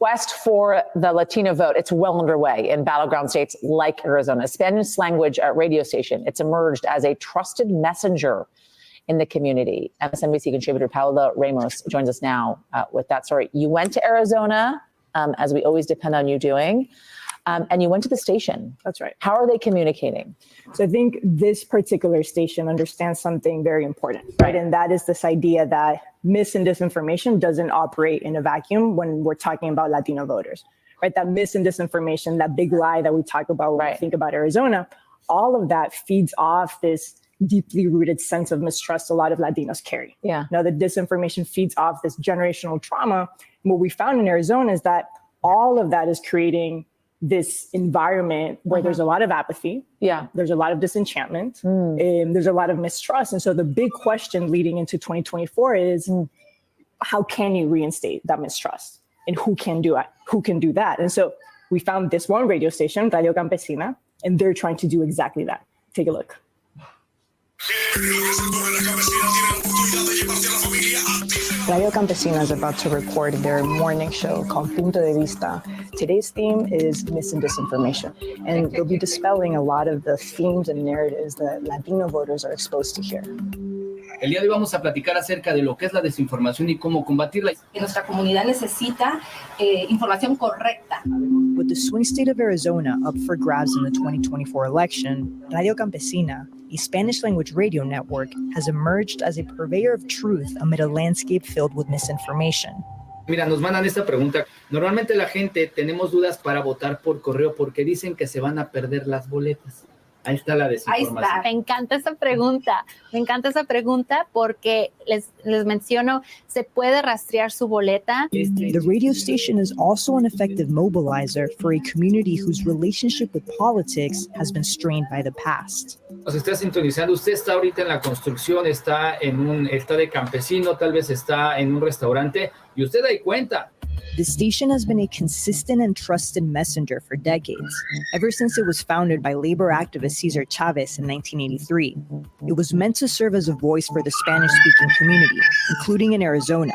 quest for the Latino vote, it's well underway in battleground states like Arizona. A Spanish language radio station. It's emerged as a trusted messenger in the community. MSNBC contributor Paola Ramos joins us now with that story. You went to Arizona, as we always depend on you doing, and you went to the station. That's right. How are they communicating? So I think this particular station understands something very important, right? And that is this idea that mis and disinformation doesn't operate in a vacuum when we're talking about Latino voters, right? That mis and disinformation, that big lie that we talk about when we think about Arizona, all of that feeds off this deeply rooted sense of mistrust a lot of Latinos carry. Yeah. Now, the disinformation feeds off this generational trauma. And what we found in Arizona is that all of that is creating this environment where there's a lot of apathy. Yeah. There's a lot of disenchantment. There's a lot of mistrust. And so the big question leading into 2024 is how can you reinstate that mistrust? And who can do it? Who can do that? And so we found this one radio station, Radio Campesina, and they're trying to do exactly that. Take a look. Radio Campesina is about to record their morning show called Punto de Vista. Today's theme is mis and disinformation, and they'll be dispelling a lot of the themes and narratives that Latino voters are exposed to here. El día de hoy vamos a platicar acerca de lo que es la desinformación y cómo combatirla. Nuestra comunidad necesita información correcta. With the swing state of Arizona up for grabs in the 2024 election, Radio Campesina, a Spanish-language radio network, has emerged as a purveyor of truth amid a landscape filled with misinformation. Mira, nos mandan esta pregunta. Normalmente la gente tenemos dudas para votar por correo porque dicen que se van a perder las boletas. Ahí está la desinformación. Ahí está. Me encanta esa pregunta porque les menciono, se puede rastrear su boleta. The radio station is also an effective mobilizer for a community whose relationship with politics has been strained by the past. Nos está sintonizando. Usted está ahorita en la construcción, está de campesino, tal vez está en un restaurante y usted da cuenta. The station has been a consistent and trusted messenger for decades, ever since it was founded by labor activist Cesar Chavez in 1983. It was meant to serve as a voice for the Spanish-speaking community, including in Arizona.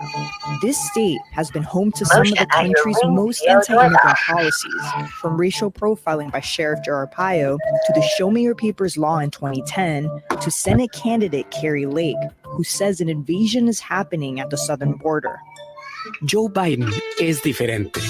This state has been home to some of the country's most anti-immigrant policies, from racial profiling by Sheriff Joe Arpaio to the Show Me Your Papers law in 2010 to Senate candidate Carrie Lake, who says an invasion is happening at the southern border. Joe Biden es diferente.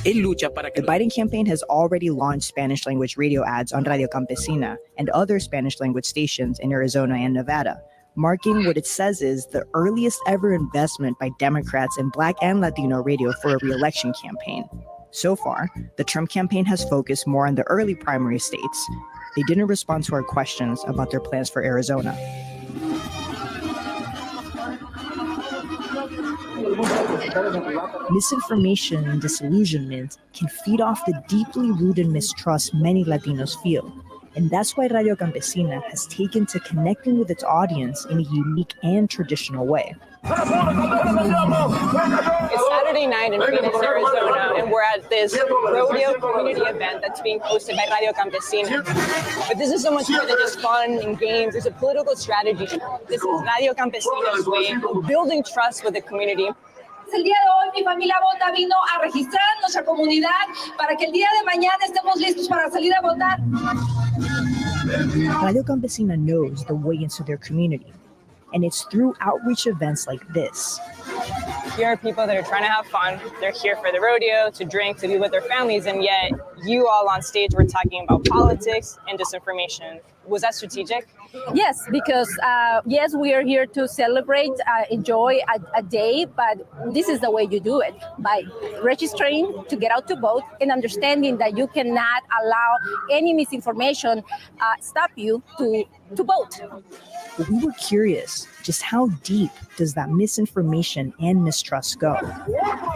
Él lucha para que... The Biden campaign has already launched Spanish-language radio ads on Radio Campesina and other Spanish-language stations in Arizona and Nevada, marking what it says is the earliest ever investment by Democrats in Black and Latino radio for a re-election campaign. So far, the Trump campaign has focused more on the early primary states. They didn't respond to our questions about their plans for Arizona. Misinformation and disillusionment can feed off the deeply rooted mistrust many Latinos feel. And that's why Radio Campesina has taken to connecting with its audience in a unique and traditional way. It's Saturday night in Phoenix, Arizona, and we're at this rodeo community event that's being hosted by Radio Campesina. But this is so much more than just fun and games. There's a political strategy. This is Radio Campesina's way of building trust with the community. El día de hoy mi familia Vota vino a registrar nuestra comunidad para que el día de mañana estemos listos para salir a votar. Radio Campesina knows the way into their community, and it's through outreach events like this. Here are people that are trying to have fun. They're here for the rodeo, to drink, to be with their families, and yet you all on stage were talking about politics and disinformation. Was that strategic? Yes, because yes, we are here to celebrate, enjoy a day, but this is the way you do it, by registering to get out to vote and understanding that you cannot allow any misinformation stop you to vote. But we were curious, just how deep does that misinformation and mistrust go?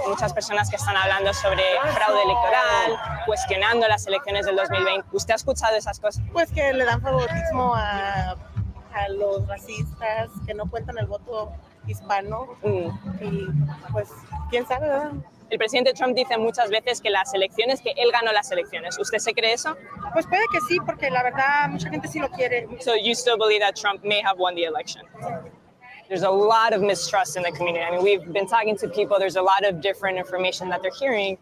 Muchas personas que están hablando sobre fraude electoral, cuestionando las elecciones del 2020. ¿Usted ha escuchado esas cosas? Pues que le dan favoritismo a los racistas, que no cuentan el voto hispano. Y pues, quién sabe, ¿verdad? El presidente Trump dice muchas veces que las elecciones, que él ganó las elecciones. ¿Usted se cree eso? Pues puede que sí, porque la verdad mucha gente sí lo quiere. So you still believe that Trump may have won the election? There's a lot of mistrust in the community. I mean, we've been talking to people. There's a lot of different information that they're hearing.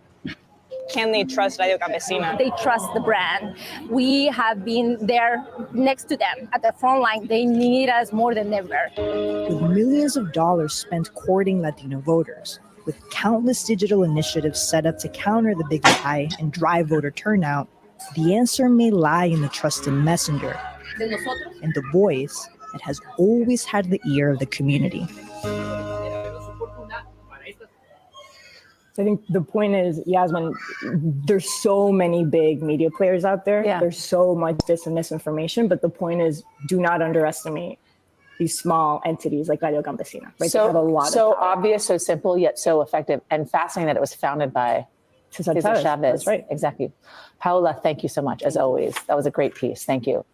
can they trust Radio Campesina? They trust the brand. We have been there next to them at the front line. They need us more than ever. With millions of dollars spent courting Latino voters, with countless digital initiatives set up to counter the big lie and drive voter turnout, the answer may lie in the trusted messenger and the voice that has always had the ear of the community. So I think the point is, Yasmin, there's so many big media players out there. Yeah. There's so much dis and misinformation, but the point is, do not underestimate these small entities like Radio Campesina. Right? They have a lot so of power. obvious, so simple, yet so effective, and fascinating that it was founded by Cesar Cesar Chavez. Chavez. That's right. Exactly. Paola, thank you so much, as always. That was a great piece. Thank you.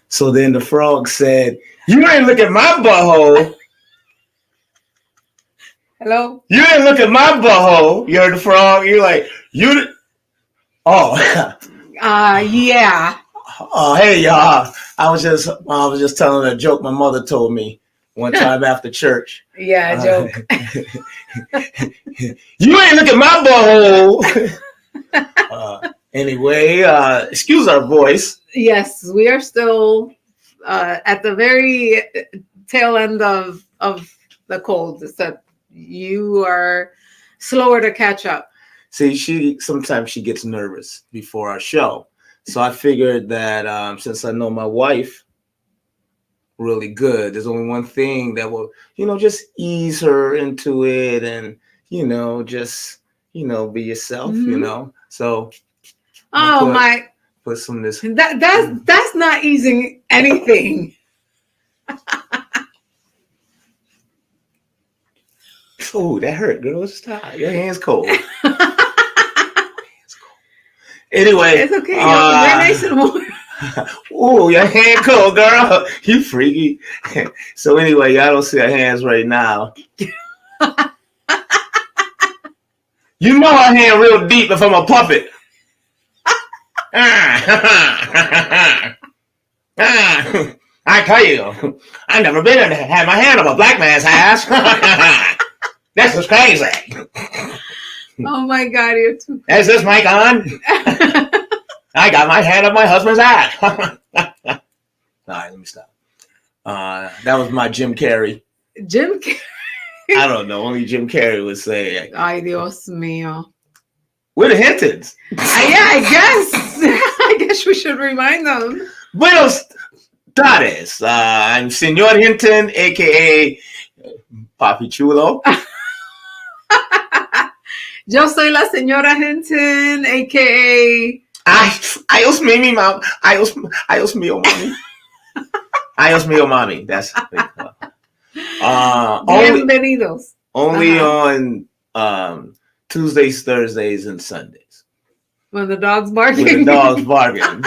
So then the frog said, "You ain't look at my butthole." Hello? You didn't look at my butthole. You heard the frog? You're like, you. Oh. Yeah. Oh, hey y'all. I was just telling a joke my mother told me one time after church. Yeah, joke. You ain't look at my butthole. Anyway, excuse our voice. Yes, we are still at the very tail end of the cold. Except you are slower to catch up. See, sometimes she gets nervous before our show. So I figured that since I know my wife really good, there's only one thing that will, just ease her into it and, just, be yourself, So put some of this. That's not easing anything. Oh, that hurt, girl. Stop. Your hand's cold. Anyway, it's okay. You're nice and warm. Oh, your hand cold, girl. You freaky. So anyway, y'all don't see our hands right now. You know our hand real deep if I'm a puppet. I tell you, I've never been in had my hand up a black man's ass. This is crazy. Oh my God, you're too crazy. Is this mic on? I got my hand up my husband's ass. All right, let me stop. That was my Jim Carrey. Jim Carrey? I don't know. Only Jim Carrey would say. Ay, Dios mío. We're the HinTons. Yeah, I guess. I guess we should remind them. Buenos tardes. I'm Señor Hinton, a.k.a. Papi Chulo. Yo soy la señora Hinton, a.k.a. Ayos mío, mami. Ayos mío, mami. Ayos mío, mami. That's Bienvenidos. Only on Tuesdays, Thursdays, and Sundays. When the dog's barking. When the dog's barking.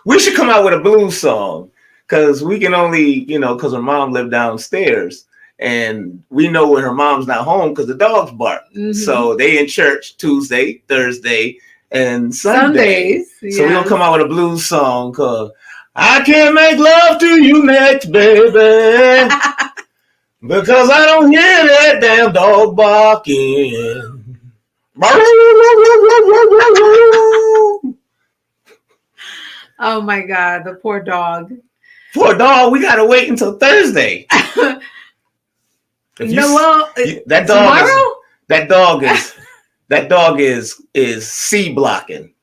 We should come out with a blues song because we can only, because her mom lived downstairs And we know when her mom's not home because the dogs bark. So they in church Tuesday, Thursday, and Sunday. Sundays. So we're gonna come out with a blues song called I Can't Make Love to You Next, Baby. Because I don't hear that damn dog barking. Oh my God, the poor dog. Poor dog, we gotta wait until Thursday. That dog is C blocking.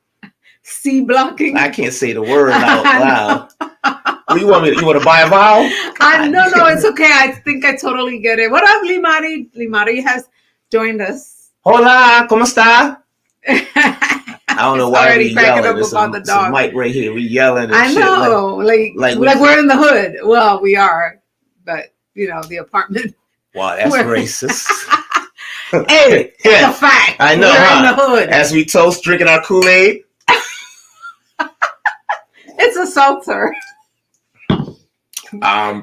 C blocking. I can't say the word out loud. You want to buy a vowel? No, it's okay. I think I totally get it. What up, Limari? Limari has joined us. Hola, ¿cómo está? I don't know why we yelling. There's some mic right here. We yelling and I know, shit. like we're in the hood. Well, we are, but the apartment. Wow, that's racist. Hey, it's a fact. I know, we're in the hood. As we toast, drinking our Kool-Aid. It's a seltzer.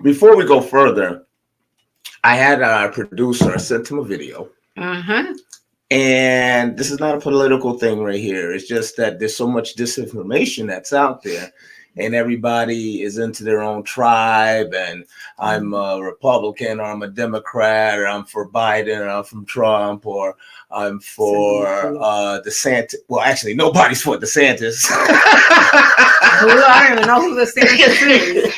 Before we go further, I had our producer sent him a video. And this is not a political thing right here. It's just that there's so much disinformation that's out there, and everybody is into their own tribe. And I'm a Republican, or I'm a Democrat, or I'm for Biden, or I'm from Trump, or I'm for DeSantis. Well, actually, nobody's for DeSantis. I don't even know who DeSantis is.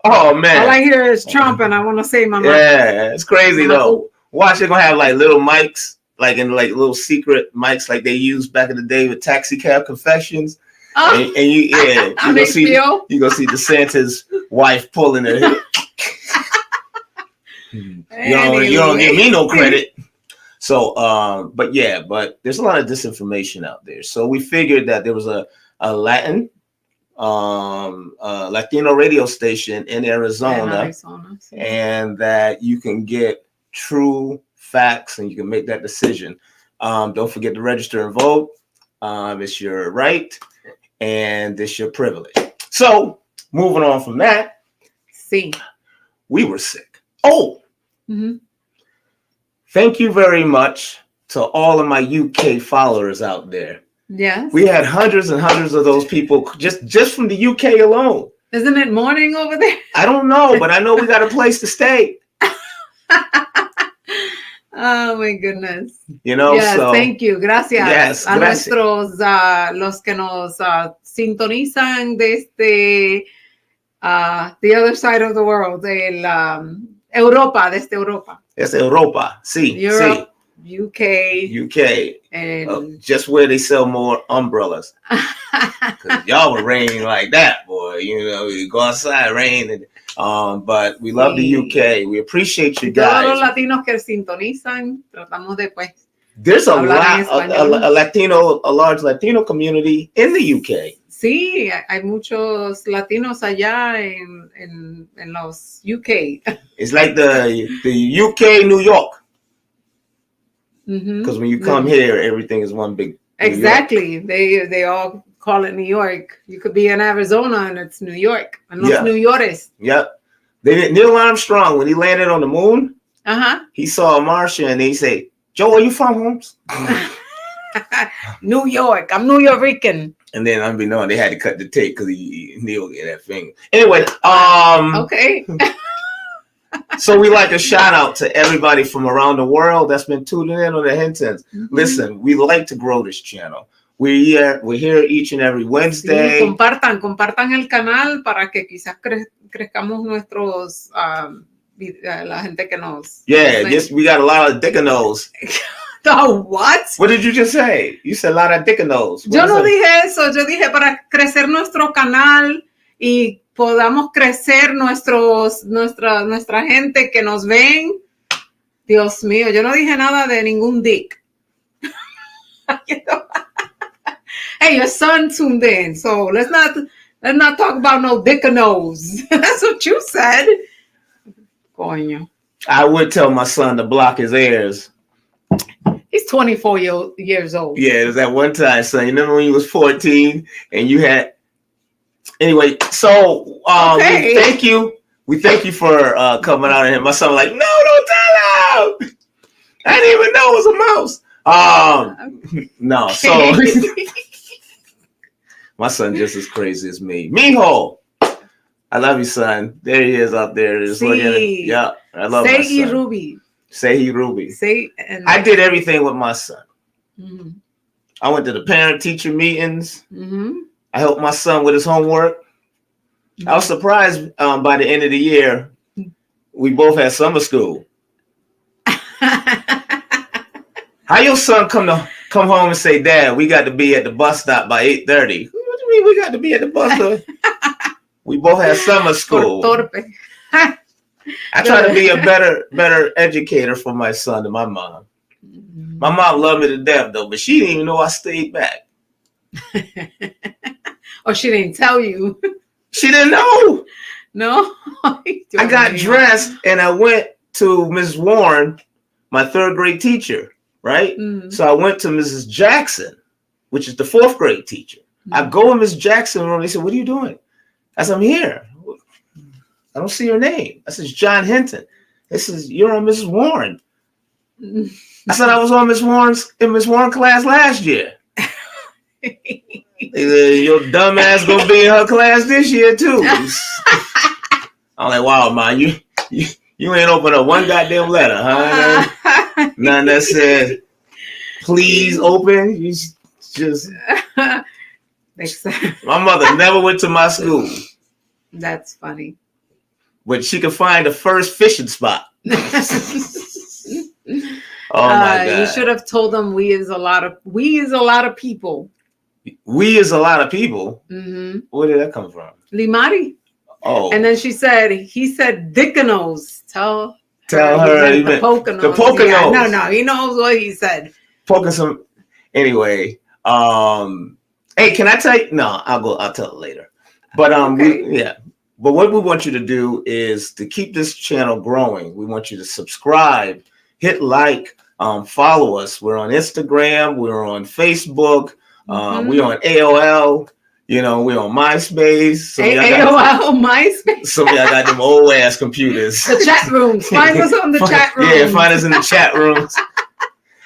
Oh man! All I hear is Trump, and I want to say my mind. Yeah, it's crazy though. Watch, they're gonna have like little mics. Like in like little secret mics like they used back in the day with Taxi Cab Confessions. And you go see DeSantis' wife pulling her head. You don't give me no credit. So but there's a lot of disinformation out there. So we figured that there was a Latino radio station in Arizona. And that you can get true facts and you can make that decision. Don't forget to register and vote. It's your right and it's your privilege. So moving on from that, we were sick. Thank you very much to all of my UK followers out there. Yes, we had hundreds and hundreds of those people just from the UK alone. Isn't it morning over there? I don't know, but I know we got a place to stay. Oh my goodness. Yes, so, thank you. Gracias. Yes, a nuestros, los que nos sintonizan desde the other side of the world, Europa, desde Europa. It's Europa, sí. Europe, sí. UK. And just where they sell more umbrellas. Because y'all were raining like that, boy. You go outside, rain. But we love the UK. We appreciate you guys. Todos los latinos que sintonizan, tratamos de There's a large Latino community in the UK. Sí, hay muchos latinos allá en los UK. It's like the UK New York. Because when you come here, everything is one big. Exactly. They all call it New York. You could be in Arizona and it's New York. And los New Yorkers. Yep. Neil Armstrong, when he landed on the moon, he saw a Martian and he said, "Joe, are you from Holmes?" New York. I'm New Yorican. And then unbeknown, they had to cut the tape because Neil get that finger. Anyway, okay. So we like a shout out to everybody from around the world that's been tuning in on the HinTons. Listen, we like to grow this channel. We're here each and every Wednesday. Sí, compartan el canal para que quizás crezcamos nuestros la gente que nos. Yeah, we got a lot of dickanos. Oh, what? What did you just say? You said a lot of dickanos. Yo no dije eso. Yo dije para crecer nuestro canal y podamos crecer nuestra gente que nos ven. Dios mío, yo no dije nada de ningún dick. Hey, your son tuned in, so let's not talk about no dick or nose. That's what you said. Coño. I would tell my son to block his ears. He's 24 years old. Yeah, it was that one time, son. You remember when you was 14 and you had. Anyway, so thank you We thank you for coming out and my son was like, no, don't tell him. I didn't even know it was a mouse. No, so my son just as crazy as me. Mijo, I love you, son. There he is up there. Just looking at him. Yeah, I love my son. Ruby. Say Ruby. And I did everything with my son. Mm-hmm. I went to the parent-teacher meetings. Mm-hmm. I helped my son with his homework. Mm-hmm. I was surprised by the end of the year, we both had summer school. How your son come home and say, Dad, we got to be at the bus stop by 8:30? What do you mean we got to be at the bus stop? We both had summer school. I try to be a better educator for my son than my mom. My mom loved me to death, though, but she didn't even know I stayed back. Or she didn't tell you. She didn't know. No? I got dressed and I went to Ms. Warren, my 3rd grade teacher, right? Mm-hmm. So I went to Mrs. Jackson, which is the 4th grade teacher. Mm-hmm. I go in Ms. Jackson's room. They said, what are you doing? I said, I'm here. I don't see your name. I said, John Hinton. They says, you're on Mrs. Warren. I said, I was on Miss Warren's class last year. Your dumb ass gonna be in her class this year too. I'm like, wow, man, you ain't opened up one goddamn letter, huh? None that said, please open. You just. My mother never went to my school. That's funny. But she could find the first fishing spot. Oh my God. You should have told them we is a lot of people. We is a lot of people. Mm-hmm. Where did that come from? Limari. Oh. And then he said Dickanos. Tell her the Poconos. The Poconos. Yeah, no, he knows what he said. Poconos. Anyway, hey, can I tell you? No, I'll tell it later. But okay. But what we want you to do is to keep this channel growing. We want you to subscribe, hit like, follow us. We're on Instagram. We're on Facebook. We're on AOL. We're on MySpace. MySpace. Some of y'all got them old ass computers. The chat rooms. Find us on the chat rooms. Yeah, find us in the chat rooms.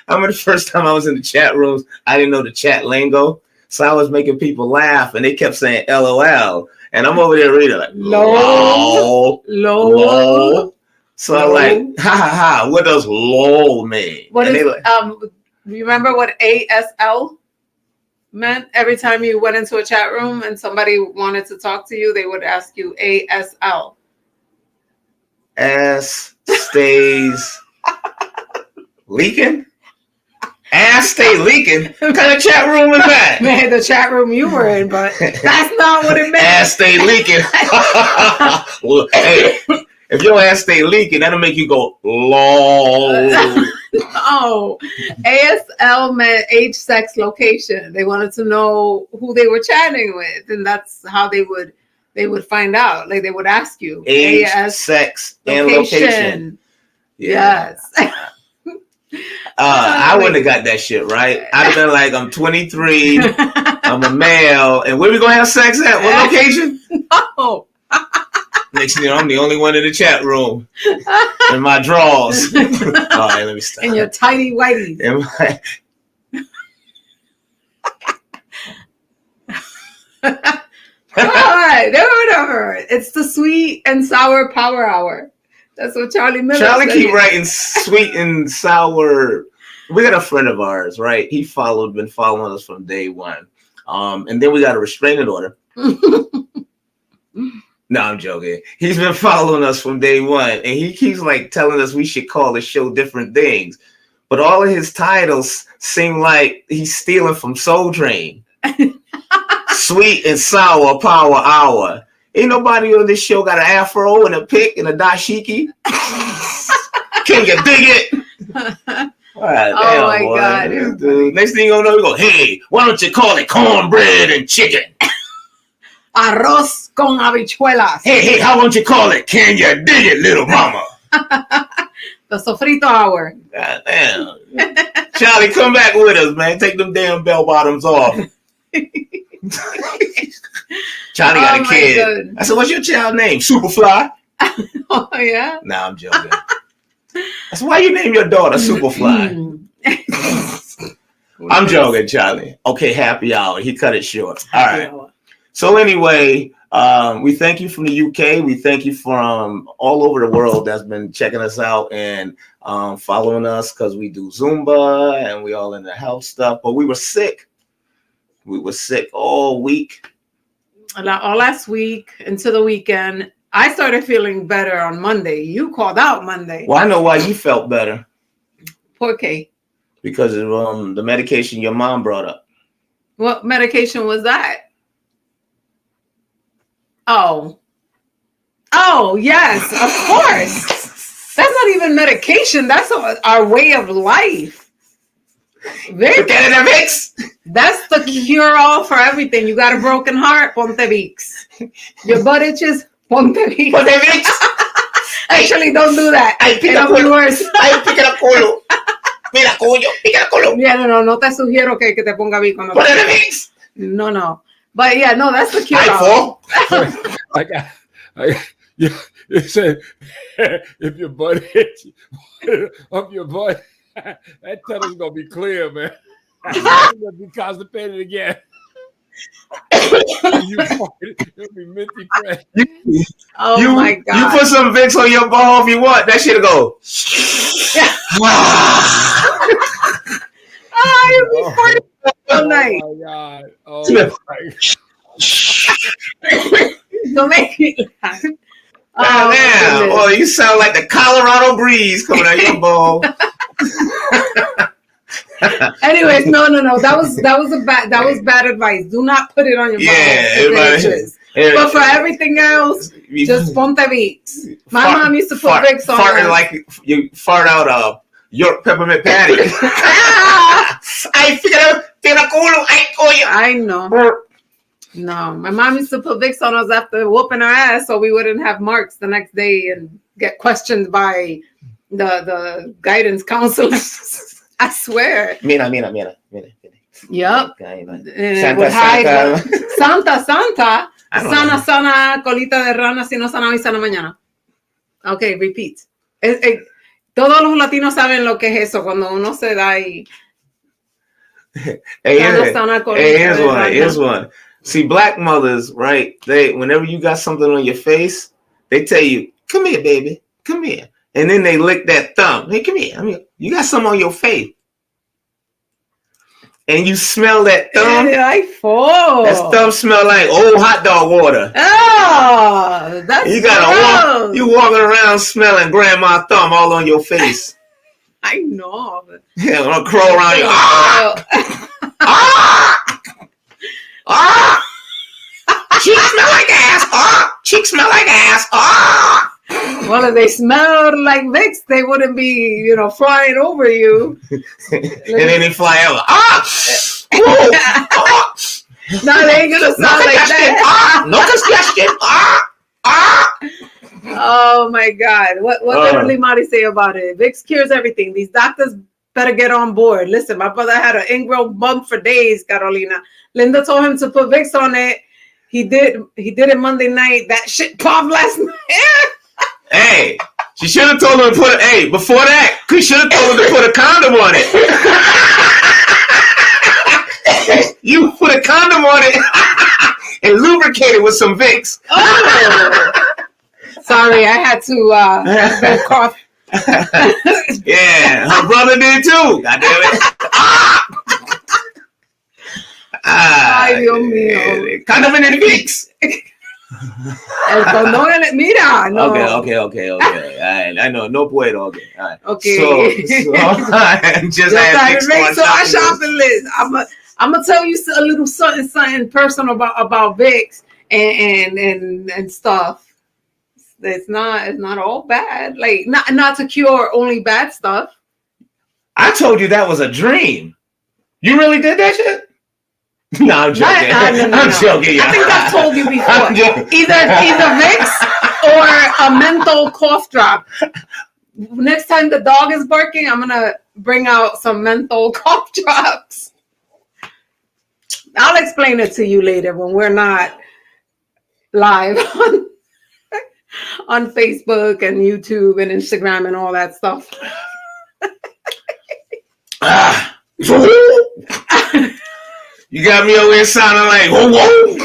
I remember the first time I was in the chat rooms, I didn't know the chat lingo. So I was making people laugh and they kept saying LOL. And I'm over there reading like, LOL. So I'm like, ha ha ha, what does LOL mean? Remember what ASL meant? Every time you went into a chat room and somebody wanted to talk to you, they would ask you ASL. Ass stays leaking? Ass stay leaking? What kind of chat room is that? Man, the chat room you were in, but that's not what it meant. Ass stay leaking. Well, hey, if your ass stay leaking, that'll make you go, lol. No. ASL meant age, sex, location. They wanted to know who they were chatting with, and that's how they would find out. Like they would ask you. Age, sex, and location. Yeah. Yes. I wouldn't have got that shit right. I'd have been like, I'm 23, I'm a male, and where we gonna have sex at? What location? No. Next thing you know, I'm the only one in the chat room in my drawers. All right, let me stop. In your tidy whities. All right, whatever. It's the sweet and sour power hour. That's what Charlie Miller Charlie said. keep writing sweet and sour. We got a friend of ours, right? He been following us from day one. And then we got a restraining order. No, I'm joking. He's been following us from day one. And he keeps like telling us we should call the show different things. But all of his titles seem like he's stealing from Soul Train. Sweet and sour power hour. Ain't nobody on this show got an afro and a pick and a dashiki. Can you dig it? Right, oh my God. Dude. Next thing you gonna know, we go, hey, why don't you call it cornbread and chicken? Arroz con habichuelas. Hey, how won't you call it? Can you dig it, little mama? The sofrito hour. God damn. Charlie, come back with us, man. Take them damn bell bottoms off. Charlie got a kid. God. I said, what's your child name? Superfly. Oh, yeah? Nah, I'm joking. That's why you name your daughter Superfly. I'm joking, Charlie. Okay, happy hour. He cut it short. All right. So anyway, we thank you from the UK. We thank you from all over the world that's been checking us out and following us because we do Zumba and we all in the health stuff. But we were sick. We were sick all week. All last week into the weekend. I started feeling better on Monday. You called out Monday. Well, I know why you felt better. ¿Por qué? Because of the medication your mom brought up. What medication was that? Oh, yes, of course. That's not even medication. That's our way of life. VICKS. That's the cure-all for everything. You got a broken heart, ponte VICKS. Your butt itches, ponte VICKS. Ponte VICKS. Actually, don't do that. It'll be worse. Ay, pica el culo. Mira, cuyo, pica el culo. Yeah, no te sugiero que te ponga VICKS. Ponte VICKS. No. But yeah, no, that's the cure-all. You said if your butt hits up your butt, that tunnel's gonna be clear, man. You're gonna be constipated again. You'll be minty fresh. Oh my God! You put some Vicks on your ball if you want. That shit'll go. You'll be farting all night. Oh my God! Oh my God! Don't make me laugh. Damn! Oh, you sound like the Colorado breeze coming out your ball. Anyways, no. That was bad advice. Do not put it on your balls. But for everything else, just ponte VICKS. My mom used to put VICKS on. Farting like you fart out York peppermint patty. I know. No, my mom used to put VICKS on us after whooping our ass so we wouldn't have marks the next day and get questioned by the guidance counselors. I swear. Mira. Yep. Santa. Sana, colita de rana, si no sana hoy, sana mañana. Okay, repeat. Todos los latinos saben lo que es eso cuando uno se da y... Here's one. See, black mothers, right? Whenever you got something on your face, they tell you, "Come here, baby, come here," and then they lick that thumb. Hey, come here. I mean, you got something on your face, and you smell that thumb. That thumb smell like old hot dog water. Oh, that's you walking around smelling grandma thumb all on your face. I know. Yeah, I'm gonna crawl around you. Cheeks smell like ass. Cheeks smell like ass. Well, if they smelled like VICKS, they wouldn't be, flying over you. And then they fly over. No, they ain't gonna sound like that. No suggestion. Oh my God. What did Limari say about it? VICKS cures everything. These doctors better get on board. Listen, my brother had an ingrown bump for days, Carolina. Linda told him to put VICKS on it. He did it Monday night. That shit popped last night. Hey, she should have told him to put before that, she should have told him to put a condom on it. You put a condom on it and lubricate it with some VICKS. Oh. Sorry, I had to cough. Yeah, her brother did too. God damn it. Ay, Dios mío. Condom en el VICKS. El condón en el... Mira, no. Okay. I know, no puedo. Okay, all right. Okay. So just had VICKS on our shopping list. I'm gonna tell you a little something personal about VICKS and stuff. It's not all bad. Like not to cure only bad stuff. I told you that was a dream. You really did that shit? No, I'm joking. I'm joking. I think I've told you before. Either VICKS or a menthol cough drop. Next time the dog is barking, I'm gonna bring out some menthol cough drops. I'll explain it to you later when we're not live on Facebook and YouTube and Instagram and all that stuff. You got me over here sounding like whoa whoa.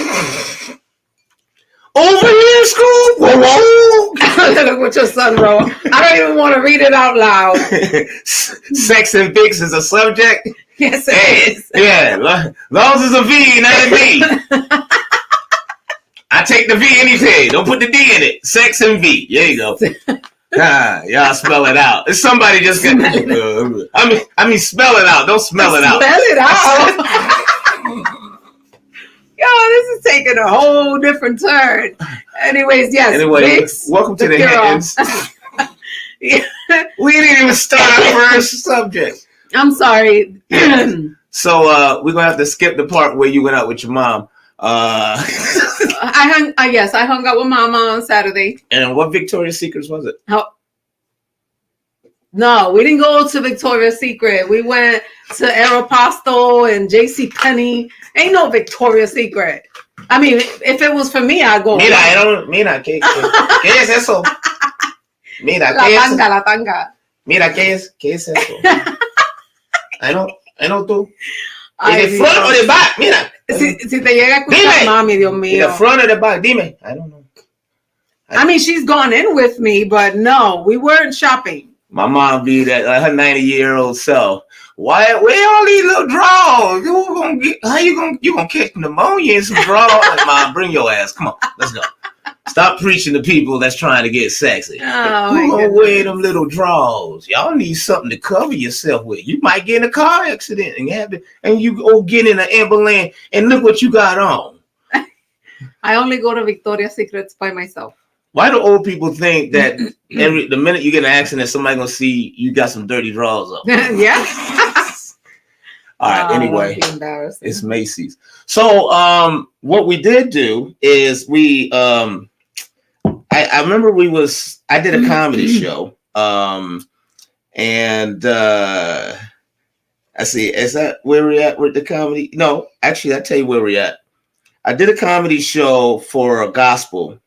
Over here, school. Whoa whoa. Look what your son wrote. I don't even want to read it out loud. Sex and VICKS is a subject. Yes, it is. Yeah, long as it's a V, not a V. I take the V any day. Don't put the D in it. Sex and V. There you go. Y'all spell it out. If somebody just get. I mean, spell it out. Don't smell it out. Spell it out. Yo, this is taking a whole different turn. Anyways, yes. Anyway, VICKS, welcome to the HinTons. Yeah. We didn't even start our first subject. I'm sorry. So we're gonna have to skip the part where you went out with your mom. I hung out with Mama on Saturday. And what Victoria's Secrets was it? No, we didn't go to Victoria's Secret. We went to Aeropostale and JCPenney. Ain't no Victoria's Secret. I mean, if it was for me, I'd go. Mira, ¿qué es eso? Mira, La tanga. Mira, ¿qué es eso? I know tú. Ay, ¿Es the front or the back? Mira. Si te llega a escuchar, mami, Dios mío. The front or the back? Dime. I don't know. I mean, she's gone in with me, but no, we weren't shopping. My mom be that her 90-year-old self. Where all these little drawers? How you gonna catch pneumonia in some drawers? Like, Mom, bring your ass. Come on, let's go. Stop preaching to people that's trying to get sexy. Oh, Who gonna wear them little drawers? Y'all need something to cover yourself with. You might get in a car accident and you go get in an ambulance and look what you got on. I only go to Victoria's Secrets by myself. Why do old people think that the minute you get in an accident, somebody gonna see you got some dirty drawers on? Yeah. All right. Anyway, it's Macy's. So, what we did do is we, I remember I did a comedy show, and I see, is that where we're at with the comedy? No, actually, I'll tell you where we're at. I did a comedy show for a gospel.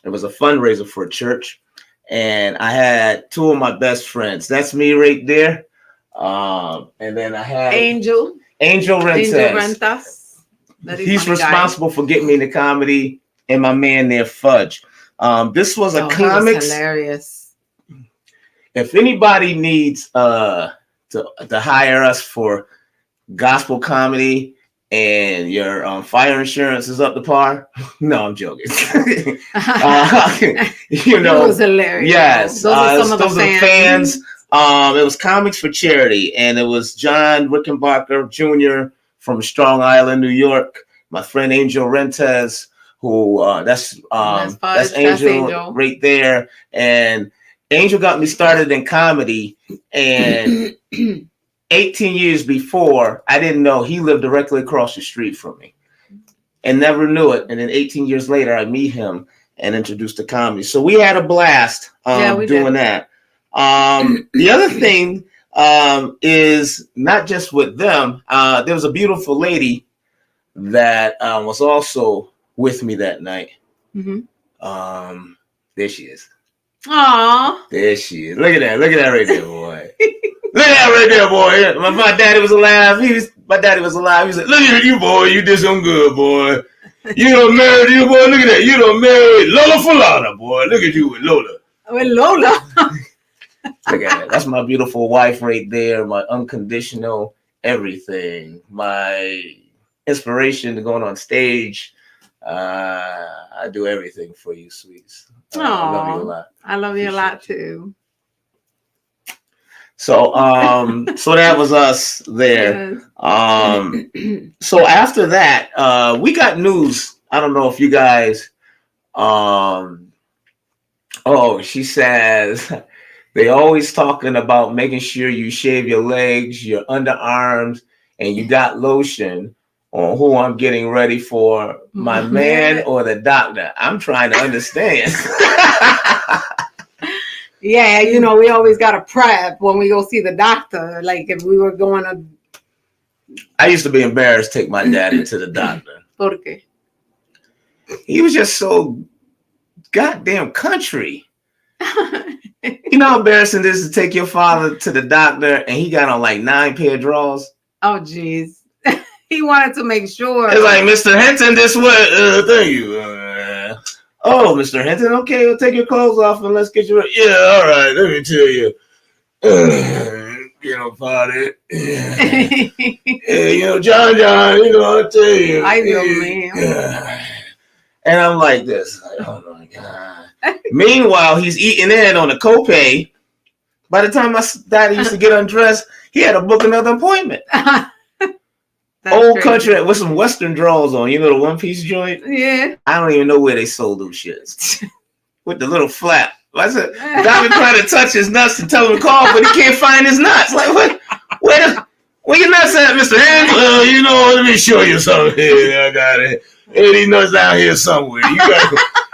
It was a fundraiser for a church, and I had two of my best friends. That's me right there. And then I had Angel Rentas. He's responsible for getting me into comedy, and my man there, Fudge. This was a comics. He was hilarious. If anybody needs to hire us for gospel comedy and your fire insurance is up to par, no, I'm joking. It was hilarious. Yes, those are some of the fans. It was Comics for Charity, and it was John Rickenbacker Jr. from Strong Island, New York. My friend Angel Rentas, who that's Angel right there. And Angel got me started in comedy, and 18 years before, I didn't know he lived directly across the street from me, and never knew it. And then 18 years later, I meet him and introduced to comedy. So we had a blast doing that. The other thing is not just with them. There was a beautiful lady that was also with me that night. Mm-hmm. There she is. Aww. There she is. Look at that right there, boy. Look at that right there, boy. My daddy was alive. My daddy was alive. He was like, look at you, boy. You did some good, boy. You done married you, boy. Look at that. You done married Lola Falana, boy. Look at you with Lola. With Lola. Look at that. That's my beautiful wife right there. My unconditional everything. My inspiration to going on stage. I do everything for you, sweets. I love you a lot. I love you a lot too. So so that was us there. Yes. So after that, we got news. I don't know if you guys she says they always talking about making sure you shave your legs, your underarms, and you got lotion on who I'm getting ready for, my man or the doctor. I'm trying to understand. Yeah, we always got to prep when we go see the doctor. Like if we were going to. I used to be embarrassed to take my daddy to the doctor. ¿Por qué? He was just so goddamn country. You know how embarrassing it is to take your father to the doctor and he got on like 9 pair of drawers? Oh, geez. He wanted to make sure. It's like, Mr. Hinton, this way. Thank you. Oh, Mr. Hinton, okay, we'll take your clothes off and let's get you. Yeah, all right, let me tell you. You know, Father. Yeah, you know, John, you know, I'll tell you. Ay, Dios mío. And I'm like this. Like, oh, my God. Meanwhile, he's eating in on a copay. By the time my daddy used to get undressed, he had to book another appointment. Old country with some Western drawers on. You know the one-piece joint? Yeah. I don't even know where they sold those shits. With the little flap. I said, David trying to touch his nuts to tell him to call, but he can't find his nuts. Like, what? Where your nuts at, Mr. Hand? You know, let me show you something here. I got it. Hey, these nuts down here somewhere.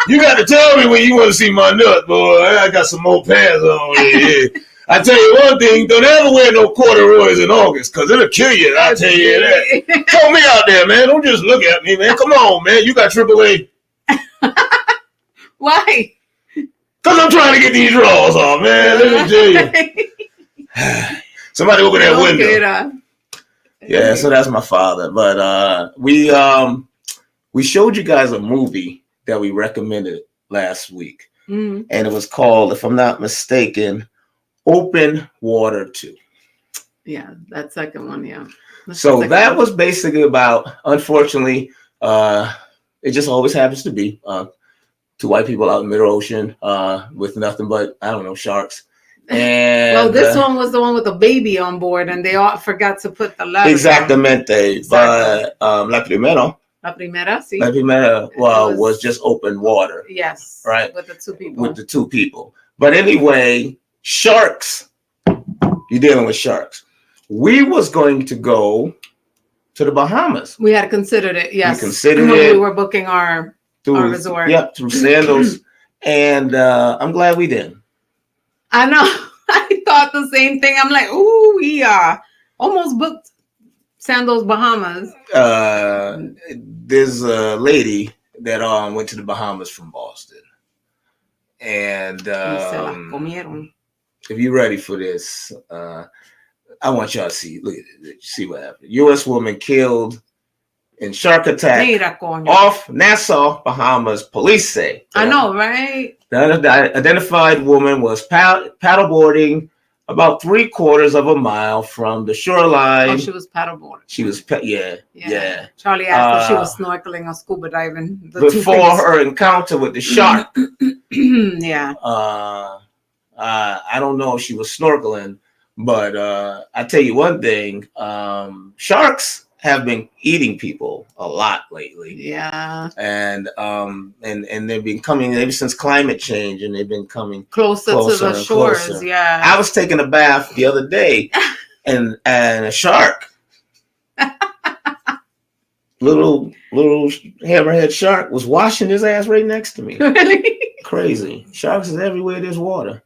You got to tell me when you want to see my nut, boy. I got some more pants on here. I tell you one thing, don't ever wear no corduroys in August, because it'll kill you. I'll tell you that. Throw me out there, man. Don't just look at me, man. Come on, man. You got AAA. Why? Because I'm trying to get these drawers off, man. Let me tell you. Somebody open that window. Yeah, so that's my father. But we showed you guys a movie that we recommended last week. And it was called, if I'm not mistaken, Open Water 2. Yeah, that second one, yeah. So that was basically about, unfortunately, it just always happens to be 2 white people out in the middle ocean with nothing but, I don't know, sharks. And well, this one was the one with the baby on board, and they all forgot to put the letter. Exactamente. But La Primera, sí. La Primera was just open water. Yes. Right? With the 2 people. With the 2 people. But anyway, sharks. You're dealing with sharks. We was going to go to the Bahamas. We had considered it, yes. We considered when it. We were booking our resort. Yep, through Sandals. And I'm glad we didn't. I know. I thought the same thing. I'm like, ooh, we almost booked Sandals Bahamas. There's a lady that went to the Bahamas from Boston. And if you're ready for this, I want y'all to see. Look at it. See what happened. U.S. woman killed in shark attack off Nassau, Bahamas. Police say. I know, right? The identified woman was paddleboarding about 3/4 of a mile from the shoreline. Oh, she was paddleboarding. She was, yeah. Charlie asked if she was snorkeling or scuba diving. Before her encounter with the shark. Yeah. I don't know if she was snorkeling, but I tell you one thing: sharks have been eating people a lot lately. Yeah. And they've been coming ever since climate change, and they've been coming closer to the shores. Closer. Yeah. I was taking a bath the other day, and a shark, little hammerhead shark, was washing his ass right next to me. Really? Crazy. Sharks is everywhere there's water.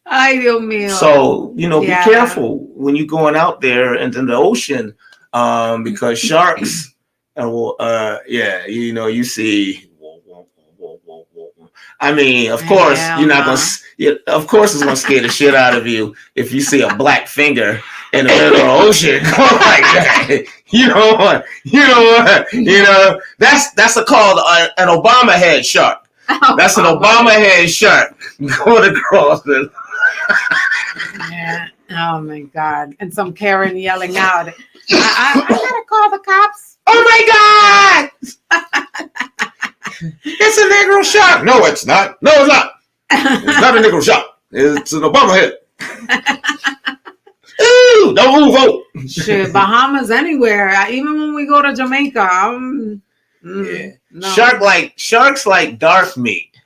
Ay, Dios mío. So, be careful when you're going out there into the ocean. Because sharks, you see. I mean, of course, you're not gonna. Of course, it's gonna scare the shit out of you if you see a black finger in the middle of the ocean going like that. You know what? That's called an Obama head shark. That's an Obama head shark going across the. Yeah. Oh my God! And some Karen yelling out. I gotta call the cops. Oh my God! It's a Negro shark. No, it's not. No, it's not. It's not a Negro shark. It's an Obama head. Ooh, don't move out. Shit, Bahamas anywhere. Even when we go to Jamaica. No. Sharks like dark meat,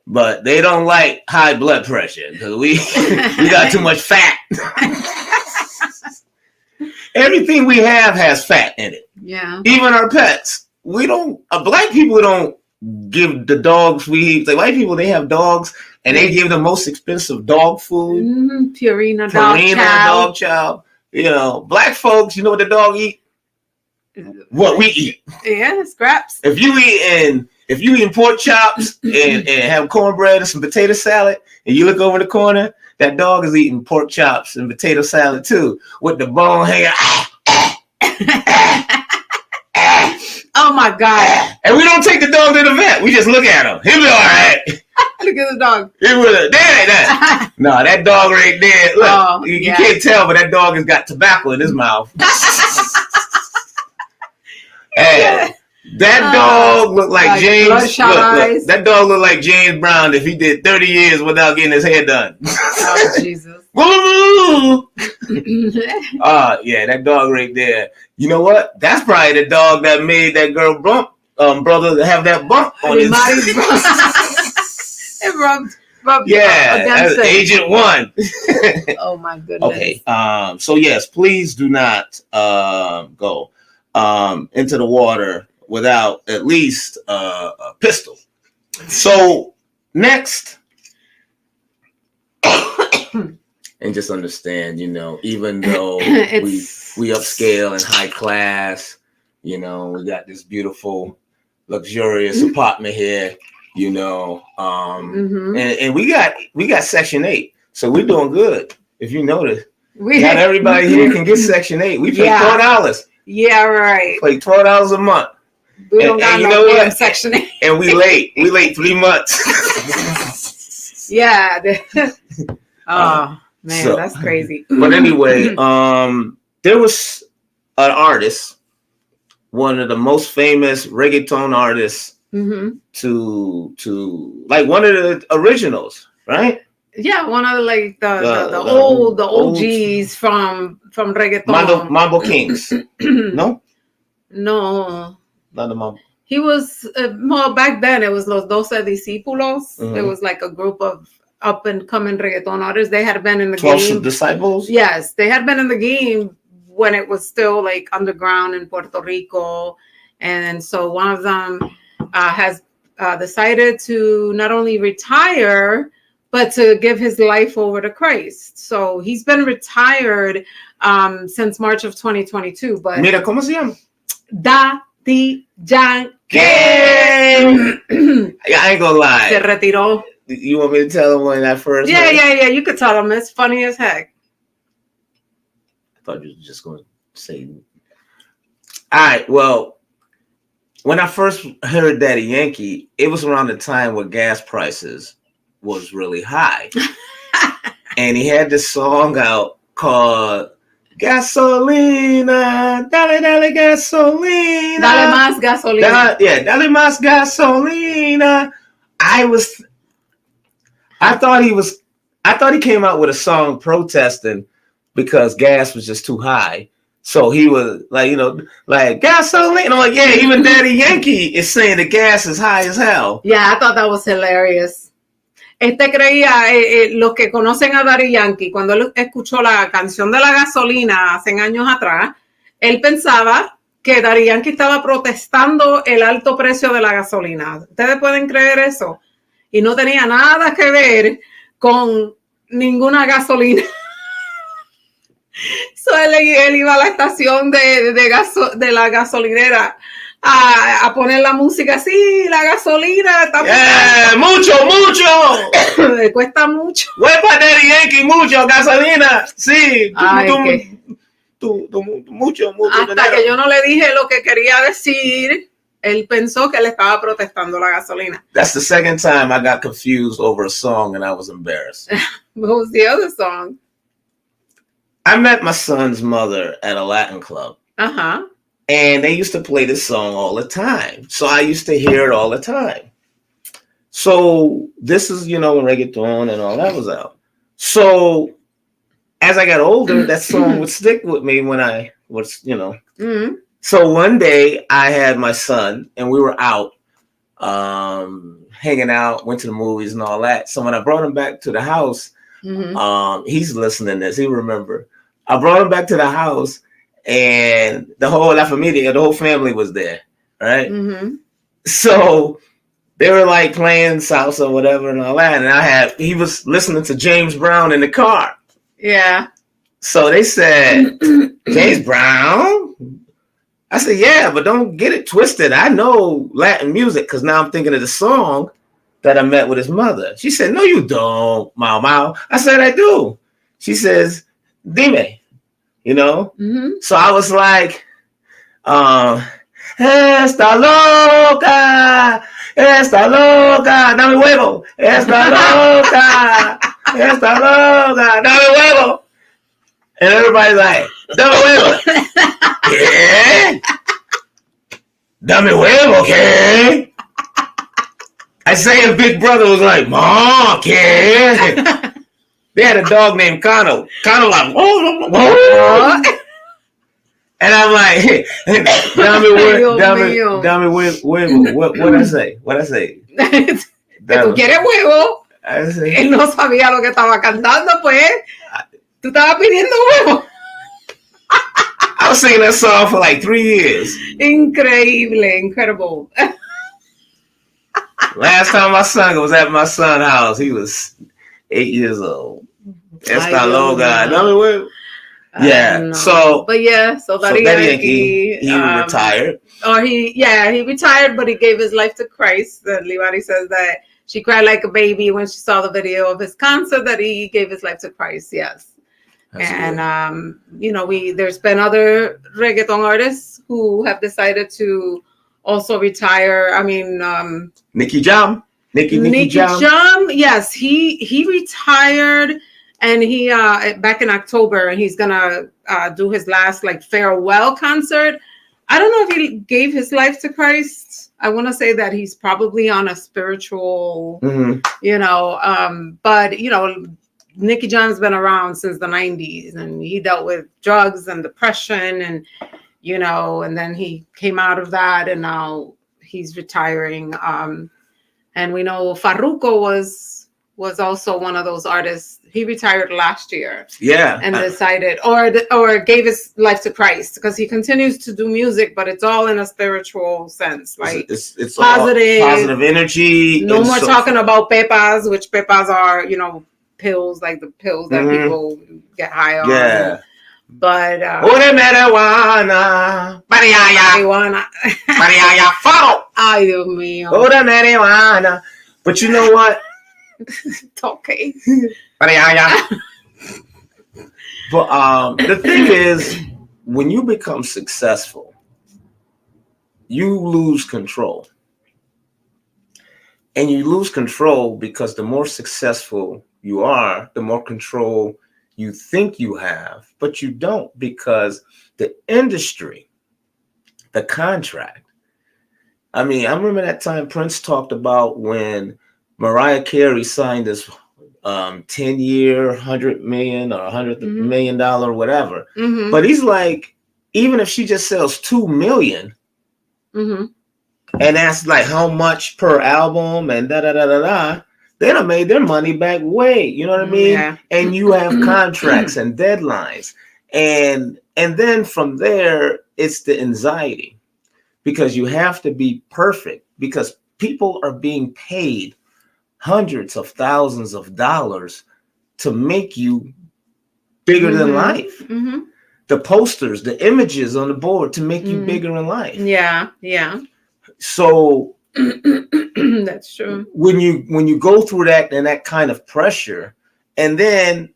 but they don't like high blood pressure because we got too much fat. Everything we have has fat in it. Yeah. Even our pets. We don't. Black people don't give the dogs we eat. Like white people, they have dogs and they give the most expensive dog food. Purina dog chow. Black folks, what the dog eat? What we eat. Yeah, scraps. If you eating if you eating pork chops and have cornbread and some potato salad, and you look over in the corner, that dog is eating pork chops and potato salad too, with the bone hanging. Oh my God! And we don't take the dog to the vet. We just look at him. He'll be all right. Look at the dog. No, that dog right there. Look, you can't tell, but that dog has got tobacco in his mouth. Hey, that dog looked like James. Look, that dog looked like James Brown if he did 30 years without getting his hair done. Oh Jesus! Yeah, that dog right there. You know what? That's probably the dog that made that girl brother have that bump on his. It rubbed that's Agent 1. Oh my goodness. Okay. So yes, please do not go into the water without at least a pistol. So next, and just understand, even though we upscale and high class, we got this beautiful, luxurious apartment here, and we got Section 8, so we're doing good. If you notice, not everybody here can get Section 8. We pay $4. Yeah, right. Pay $12 a month. We don't got no Section 8. And we late. We late 3 months. Yeah. Oh man, that's crazy. But anyway, there was an artist, one of the most famous reggaeton artists, to like one of the originals, right? Yeah, one of the old OGs from reggaeton. Mambo Kings. No, not the Mambo. He was more back then. It was Los 12 Discípulos. It was like a group of up and coming reggaeton artists. They had been in the 12 disciples. Yes, they had been in the game when it was still like underground in Puerto Rico, and so one of them has decided to not only retire but to give his life over to Christ. So he's been retired since March of 2022. But mira, ¿cómo se llama? Daddy Yankee. I ain't gonna lie. Se retiró. You want me to tell him when I first? Yeah. You could tell him. It's funny as heck. I thought you were just going to say. All right. Well, when I first heard Daddy Yankee, it was around the time where gas prices was really high, and he had this song out called Gasolina, dale, dale, gasolina. Dale más gasolina. Dale más gasolina. I thought he came out with a song protesting because gas was just too high. So he was like, like gasoline. I'm like, yeah, even Daddy Yankee is saying the gas is high as hell. Yeah, I thought that was hilarious. Creía, los que conocen a Daddy Yankee, cuando él escuchó la canción de la gasolina hace años atrás, él pensaba que Daddy Yankee estaba protestando el alto precio de la gasolina. ¿Ustedes pueden creer eso? Y no tenía nada que ver con ninguna gasolina. So él iba a la estación de la gasolinera a poner la música así, la gasolina está mucho le cuesta mucho. Huepa Daddy Yankee, mucho gasolina, sí. Mucho hasta que yo no le dije lo que quería decir, él pensó que le estaba protestando la gasolina. That's the second time I got confused over a song and I was embarrassed. What was the other song? I met my son's mother at a Latin club. And they used to play this song all the time. So I used to hear it all the time. So this is, when reggaeton and all that was out. So as I got older, that song would stick with me when I was, So one day I had my son and we were out hanging out, went to the movies and all that. So when I brought him back to the house, he's listening to this. He remember. I brought him back to the house and the whole La Familia, the whole family was there, right? So they were like playing salsa or whatever and all that. And he was listening to James Brown in the car. Yeah. So they said, James Brown? I said, yeah, but don't get it twisted. I know Latin music because now I'm thinking of the song that I met with his mother. She said, no, you don't, Mau Mau. I said, I do. She says, dime, you know? So I was like, esta loca, dame huevo, esta loca, dame huevo. And everybody's like, dame huevo. ¿Qué? Dame huevo, ¿qué? I say a big brother was like, Ma, ¿qué? They had a dog named Kanan. Kanan like, oh. And I'm like, dame huevo. What I say? What I say? Que tú quieres huevo. Él no sabía lo que estaba cantando, pues. Tú estabas pidiendo huevo. I was singing that song for like 3 years. Increíble, incredible. Last time I sung it was at my son's house. He was 8 years old. Esta loca. Yeah. So, but yeah, so Daddy Yankee, he retired. Or he retired, but he gave his life to Christ. Libari says that she cried like a baby when she saw the video of his concert that he gave his life to Christ. Yes. That's and you know, there's been other reggaeton artists who have decided to also retire. I mean, NIKKI JAM. NIKKI JAM. Yes, he retired, and he back in October, and he's gonna do his last like farewell concert. I don't know if he gave his life to Christ. I want to say that he's probably on a spiritual, you know, but you know, NIKKI JAM's been around since the 90s, and he dealt with drugs and depression, and you know, and then he came out of that, and now he's retiring. And we know FARRUKO was also one of those artists. He retired last year. Yeah. And decided or gave his life to Christ, because he continues to do music, but it's all in a spiritual sense. Like it's positive energy. No more talking about pepas, which pepas are, you know, pills, like the pills that people get high on. Yeah. But marijuana. Marihuana. Follow. Ay, Dios mío. Marijuana. But you know what? It's okay. But the thing is, when you become successful, you lose control. And you lose control because the more successful you are, the more control you think you have, but you don't, because the industry, the contract. I mean, I remember that time Prince talked about when Mariah Carey signed this 10-year, $100 million or $100 million whatever. But he's like, even if she just sells 2 million, and that's like how much per album and they done made their money back way, you know what I mean? Yeah. And you have contracts and deadlines. And then from there, it's the anxiety, because you have to be perfect, because people are being paid hundreds of thousands of dollars to make you bigger than life. The posters, the images on the board to make you bigger in life. Yeah, yeah. So that's true. When you go through that and that kind of pressure, and then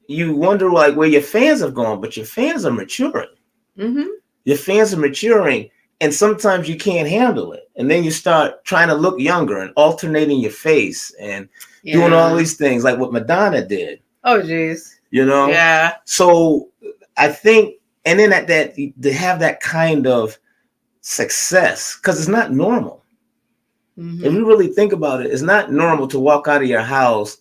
you wonder like where your fans have gone, but your fans are maturing. Your fans are maturing, and sometimes you can't handle it, and then you start trying to look younger and alternating your face and doing all these things like what Madonna did. Oh, geez. You know? Yeah. So I think, and then at that, to have that kind of success, because it's not normal. If you really think about it, it's not normal to walk out of your house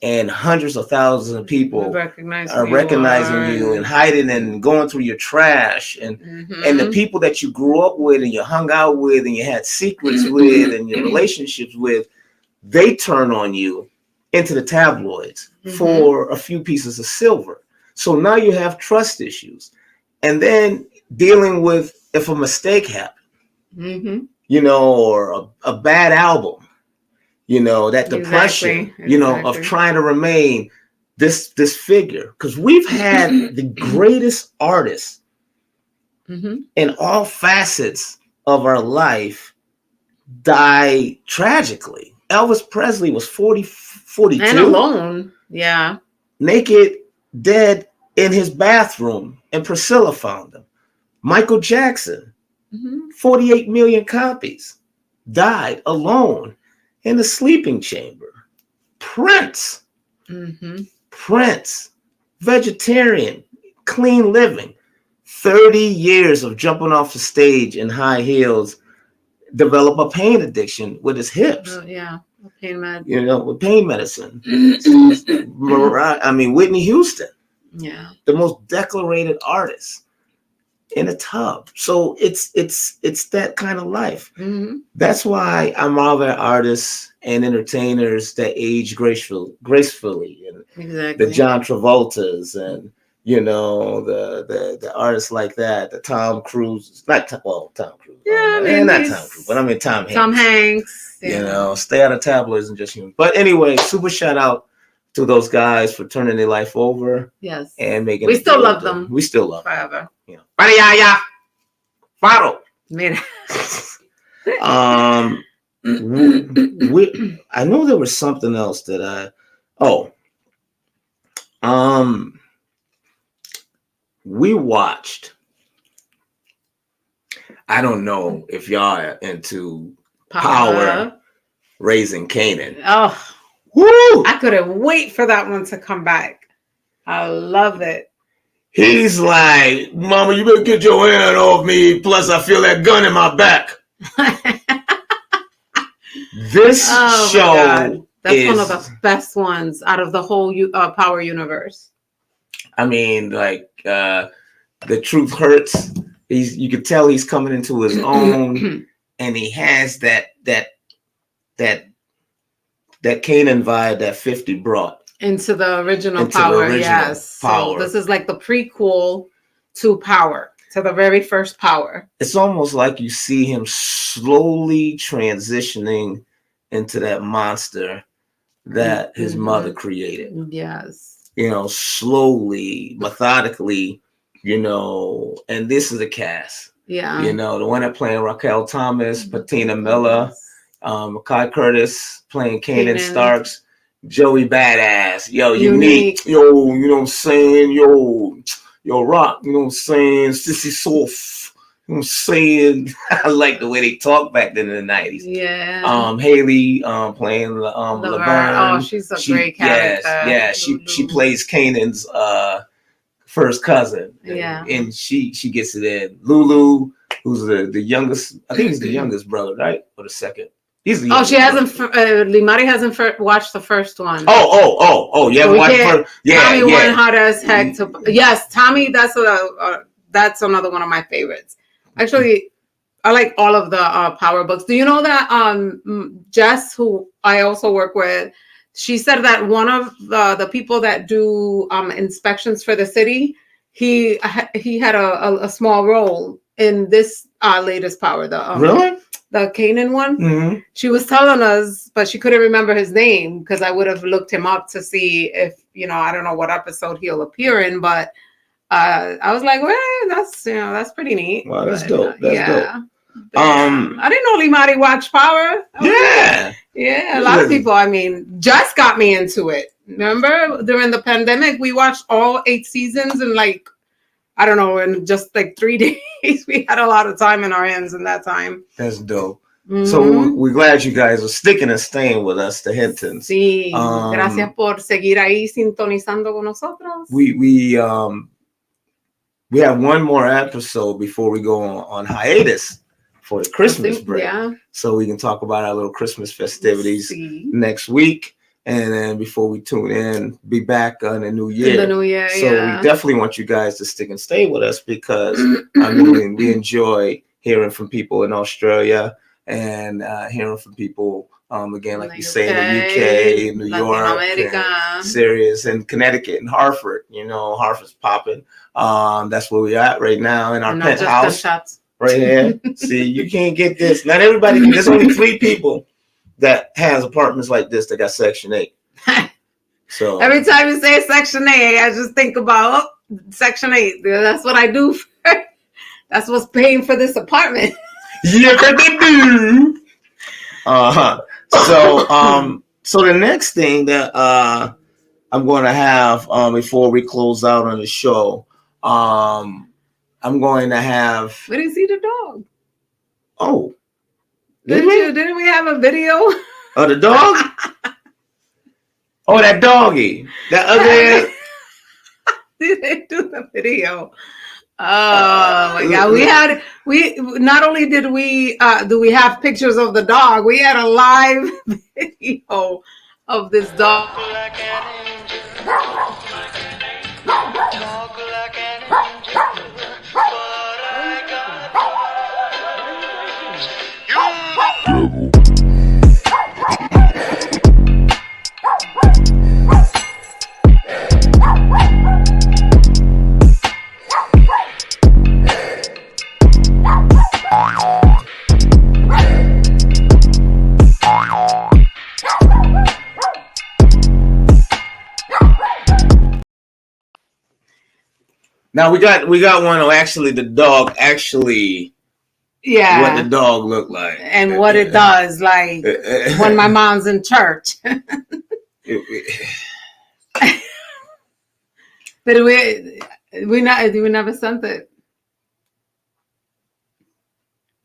and hundreds of thousands of people are recognizing you and hiding and going through your trash, and the people that you grew up with and you hung out with and you had secrets with and your relationships with, they turn on you into the tabloids for a few pieces of silver. So now you have trust issues, and then dealing with if a mistake happened, you know, or a bad album, you know, that depression, you know, of trying to remain this figure. Because we've had the greatest artists in all facets of our life die tragically. Elvis Presley was 42. And alone. Yeah. Naked, dead in his bathroom, and Priscilla found him. Michael Jackson, 48 million copies, died alone in the sleeping chamber. Prince, vegetarian, clean living, 30 years of jumping off the stage in high heels, develop a pain addiction with his hips. Yeah, pain med. You know, with pain medicine. I mean, Whitney Houston. Yeah. The most decorated artist in a tub. So it's that kind of life. That's why I marvel at artists and entertainers that age gracefully, and exactly. the John Travoltas, and you know the artists like that, the Tom Cruise, not Tom Cruise, yeah, I mean, not Tom Cruise, but I mean Tom Hanks. Tom Hanks, you know, stay out of tabloids and just human. But anyway, super shout out to those guys for turning their life over. Yes, and making. We still love them. We still love forever. You know, Farro. Mira. I know there was something else that we watched. I don't know if y'all are into Power Raising Kanan. Oh, woo! I couldn't wait for that one to come back. I love it. He's like, Mama, you better get your hand off me. Plus, I feel that gun in my back. This show that's one of the best ones out of the whole Power universe. I mean, like, the truth hurts. You can tell he's coming into his own, and he has that Kanan vibe that 50 brought into the original Power. Yes, Power. So this is like the prequel to Power, to the very first Power. It's almost like you see him slowly transitioning into that monster that his mother created. Yes. You know, slowly, methodically, you know, and this is the cast. Yeah. You know, the one that playing Raquel Thomas, Patina Miller, Kai Curtis playing Kanan Starks, Joey Badass, Unique, you know what I'm saying, Rock, you know what I'm saying, Sissy Soft, you know what I'm saying. I like the way they talk back then in the 90s. Yeah. Haley playing Laverne. Oh, she's a great character. Yes, she plays Kanan's first cousin. Yeah. And she gets it in. Lulu, who's the youngest, I think he's the youngest brother, right? Or the second. He's the she hasn't. Limari hasn't watched the first one. Yeah, Tommy went hard as heck to. Yes, Tommy. That's another one of my favorites. Actually, I like all of the Power books. Do you know that Jess, who I also work with, she said that one of the people that do inspections for the city, he had a small role in this latest Power. Really? The Kanan one. She was telling us, but she couldn't remember his name because I would have looked him up to see if, I don't know what episode he'll appear in, but I was like, well, that's pretty neat. Wow, that's dope. That's dope. I didn't know Limari watched Power. Yeah, a lot of people. I mean, just got me into it. Remember during the pandemic, we watched all 8 seasons in I don't know, in just 3 days. We had a lot of time in our hands in that time. That's dope. So we're glad you guys are sticking and staying with us, the HinTons. Sí, gracias por seguir ahí sintonizando con nosotros. We have one more episode before we go on hiatus for the Christmas break. Yeah. So we can talk about our little Christmas festivities next week. And then before we tune in, be back on the new year. The new year, so we definitely want you guys to stick and stay with us because we enjoy hearing from people in Australia and hearing from people again, like you say, in the UK, New York, and Sirius, and Connecticut, and Hartford. Hartford's popping. That's where we're at right now in our penthouse. Right here. See, you can't get this. Not everybody. There's only 3 people that has apartments like this that got Section 8. So every time you say Section 8, I just think about Section 8. That's what I do That's what's paying for this apartment. Yeah, they do. So the next thing that I'm going to have before we close out on the show, I'm going to have. We didn't see the dog. Oh, didn't we have a video? Oh, the dog. Oh, that doggy. That ugly. Did they do the video? Oh my God! We not only did we do we have pictures of the dog, we had a live video of this dog. Now we got one of actually the dog actually what the dog looked like and what it does like when my mom's in church. But we never sent it.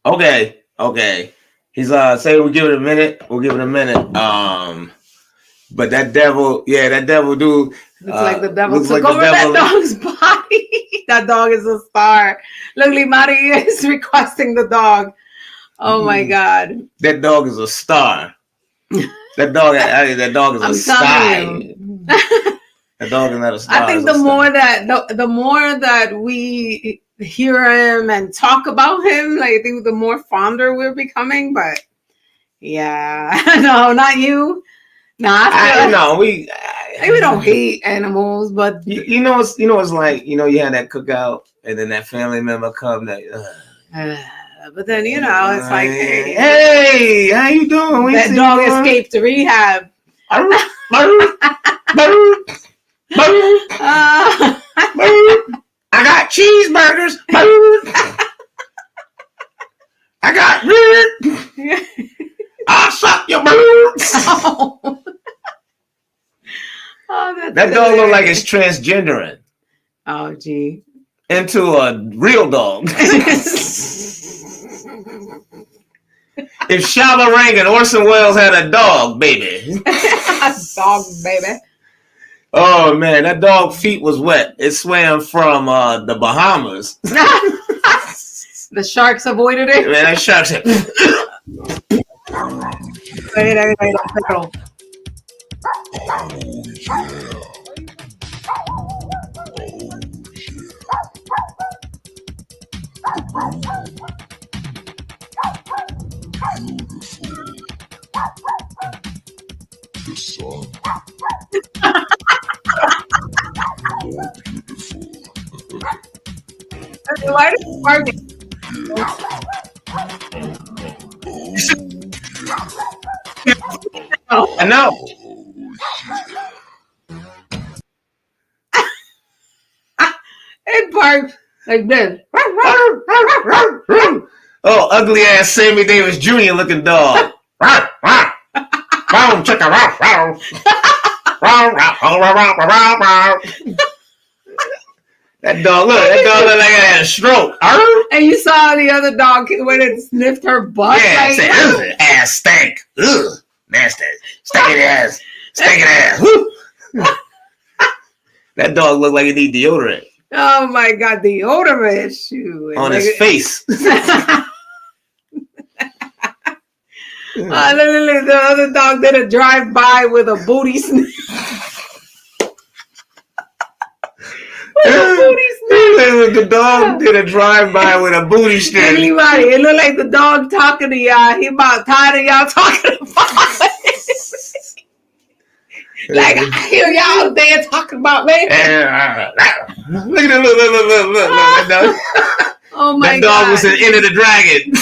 Okay. He's say we'll give it a minute. But that devil dude looks like the devil took over that dog's body. That dog is a star. Look, Limari is requesting the dog. Oh my God. That dog is a star. That dog is a star. That dog is not a star. I think the more that we hear him and talk about him, like I think the more fonder we're becoming. But yeah, no, not you. No, we don't hate animals, but you know it's like you had that cookout and then that family member come that. But then it's like, hey, how you doing? That dog escaped to rehab. I got cheeseburgers. I got I'll suck your boots. That dog look like it's transgendering. Oh, gee. Into a real dog. If Shabba Rank and Orson Welles had a dog, baby. A dog, baby. Oh, man, that dog feet was wet. It swam from the Bahamas. The sharks avoided it? Man, that shark said... The sun. More beautiful. Why did you bargain? I know. It barked like this. Oh, ugly ass Sammy Davis Jr. looking dog. That dog look like it had a stroke. And you saw the other dog when it sniffed her butt. Yeah, like, said, ass stank. Ugh, nasty. Stinking ass. That dog looked like it need deodorant. Oh my God, deodorant shoe. On his face. Literally, the other dog did a drive-by with a booty sniff. The dog did a drive-by with a booty sniff. Anybody, it looked like the dog talking to y'all. He about tired of y'all talking about it. Like, I hear y'all there talking about me. Look at that, look. Oh my God. That dog was the end of the dragon.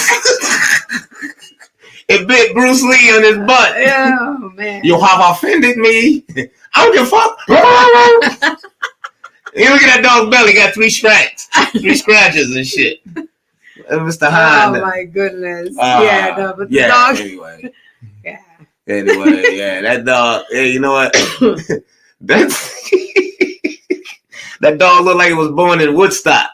It bit Bruce Lee on his butt. Oh, man. You have offended me. I don't give a fuck. You look at that dog's belly, got 3 scratches and shit. Mr. Han. Oh my goodness. Yeah, no, but the dog. Anyway. Yeah. Anyway, yeah, that dog. Hey, you know what? That dog looked like it was born in Woodstock.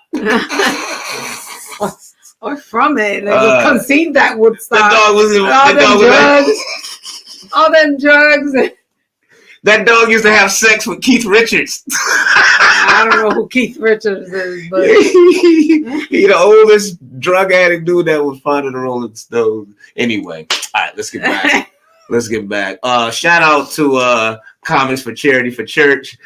Or from it. Like conceived that Woodstock. That dog was in all them drugs. That dog used to have sex with Keith Richards. I don't know who Keith Richards is, but he the oldest drug addict dude that was part of the Rolling Stones. Anyway, all right, let's get back. Let's get back. Shout out to Comics for Charity for Church.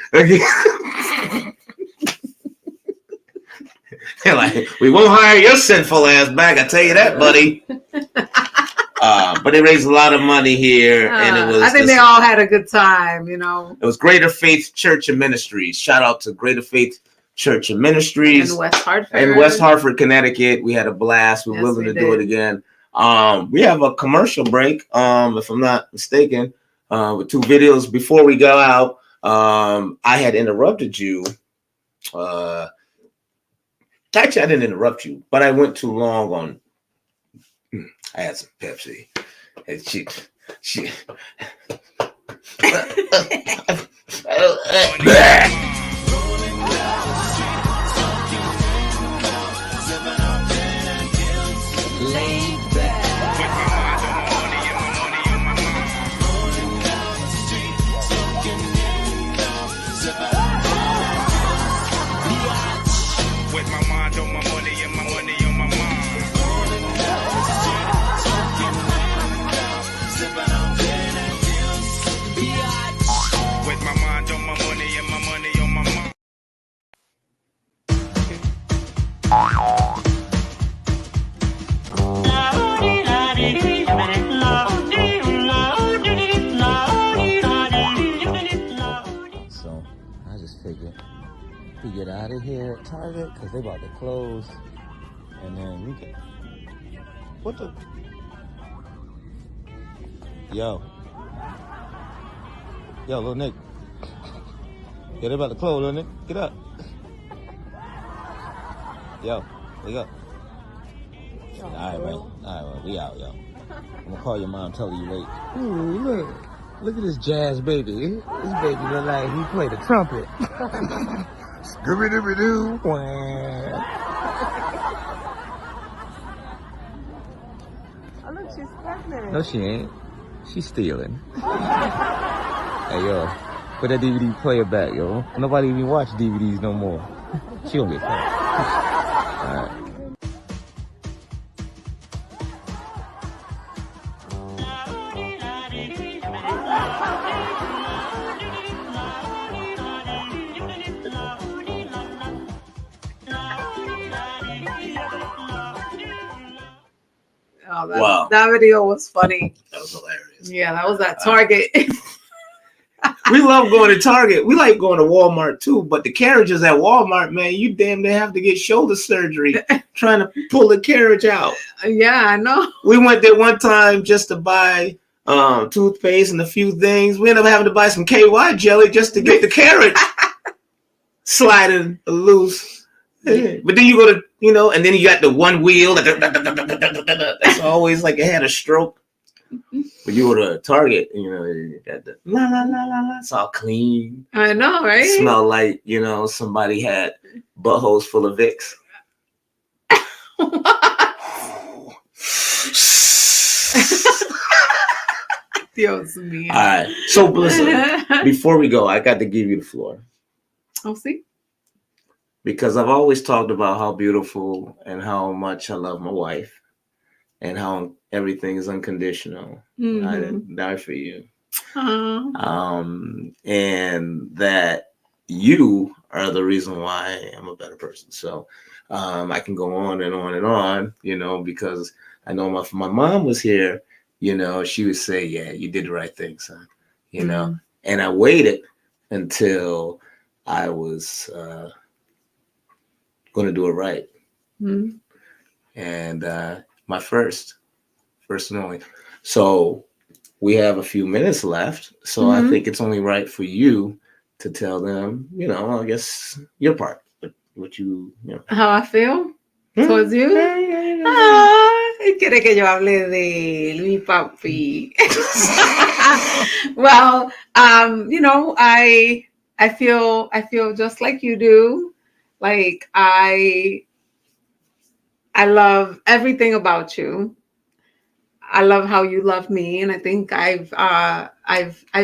They're like, we won't hire your sinful ass back. I tell you that, buddy. But they raised a lot of money here, and it was. I think they all had a good time, you know. It was Greater Faith Church and Ministries. Shout out to Greater Faith Church and Ministries in West Hartford. In West Hartford, Connecticut. We had a blast. We're willing to do it again. We have a commercial break, if I'm not mistaken, with 2 videos. Before we go out, I had interrupted you. Actually, I didn't interrupt you, but I went too long on. I had some Pepsi, and she. So I just figured we get out of here at Target because they about to close, and then we can. What the? Yo, little Nick. Yeah, they about to close, little Nick. Get up. Yo, wake up. All right, man. All right, well, we out, yo. I'm gonna call your mom, tell her you late. Ooh, look at this jazz baby. This baby look like he played the trumpet. Scooby-Dooby-Doo. Oh, look, she's pregnant. No, she ain't. She's stealing. Hey, yo, put that DVD player back, yo. Nobody even watch DVDs no more. She gonna get caught. All right. Oh, that video was funny. That was hilarious. Yeah, that was at Target. We love going to Target. We like going to Walmart too, but the carriages at Walmart, man, you damn near have to get shoulder surgery trying to pull the carriage out. Yeah, I know. We went there one time just to buy toothpaste and a few things. We ended up having to buy some KY jelly just to get the carriage sliding loose. But then you go to, and then you got the one wheel. That's always like it had a stroke. But you go to Target, you got the la la la la la. It's all clean. I know, right? Smell like, somebody had buttholes full of Vicks. Dios mío. All right. So, listen, before we go, I got to give you the floor. Oh, see? Because I've always talked about how beautiful and how much I love my wife and how everything is unconditional. Mm-hmm. I didn't die for you. Uh-huh. And that you are the reason why I'm a better person. So I can go on and on and on, because I know if my mom was here, she would say, yeah, you did the right thing, son, Mm-hmm. And I waited until I was going to do it right. Mm-hmm. And my first and only. So we have a few minutes left. So Mm-hmm. I think it's only right for you to tell them, I guess your part, what you. How I feel? towards you. Ah, quiere que yo hable de mi papi. Well, you know, I feel just like you do. Like I love everything about you. I love how you love me, and I think I've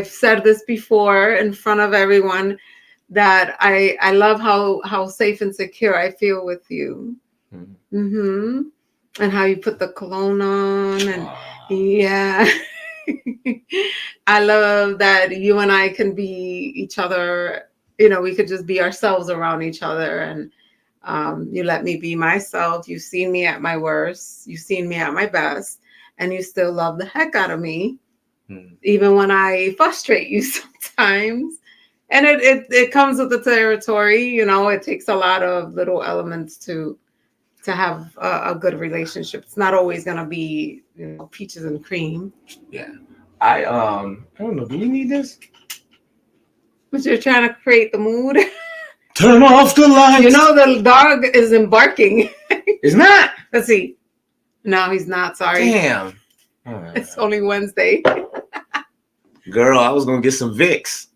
said this before in front of everyone that I love how safe and secure I feel with you. Mm-hmm. And how you put the cologne on, and yeah. I love that you and I can be each other. You know, we could just be ourselves around each other, and you let me be myself. You've seen me at my worst. You've seen me at my best, and you still love the heck out of me, even when I frustrate you sometimes. And it comes with the territory. You know, it takes a lot of little elements to have a good relationship. It's not always gonna be, you know, peaches and cream. Yeah. I don't know. Do you need this? But you're trying to create the mood. Turn off the lights. You know the dog is embarking. It's not. Let's see. No, he's not. Sorry. Damn. Right. It's only Wednesday. Girl, I was gonna get some VICKS.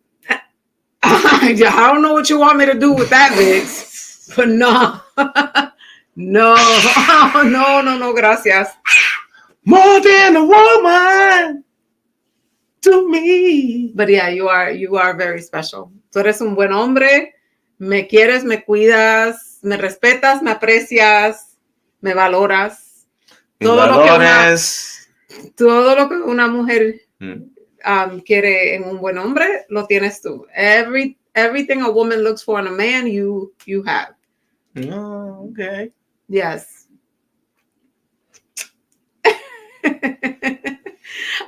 I don't know what you want me to do with that, VICKS. But no. No, no, gracias. More than a woman to me. But yeah, you are very special. Tú eres un buen hombre. Me quieres, me cuidas, me respetas, me aprecias, me valoras. Todo lo que una mujer quiere en un buen hombre, lo tienes tú. Everything a woman looks for in a man, you have. Oh, okay. Yes.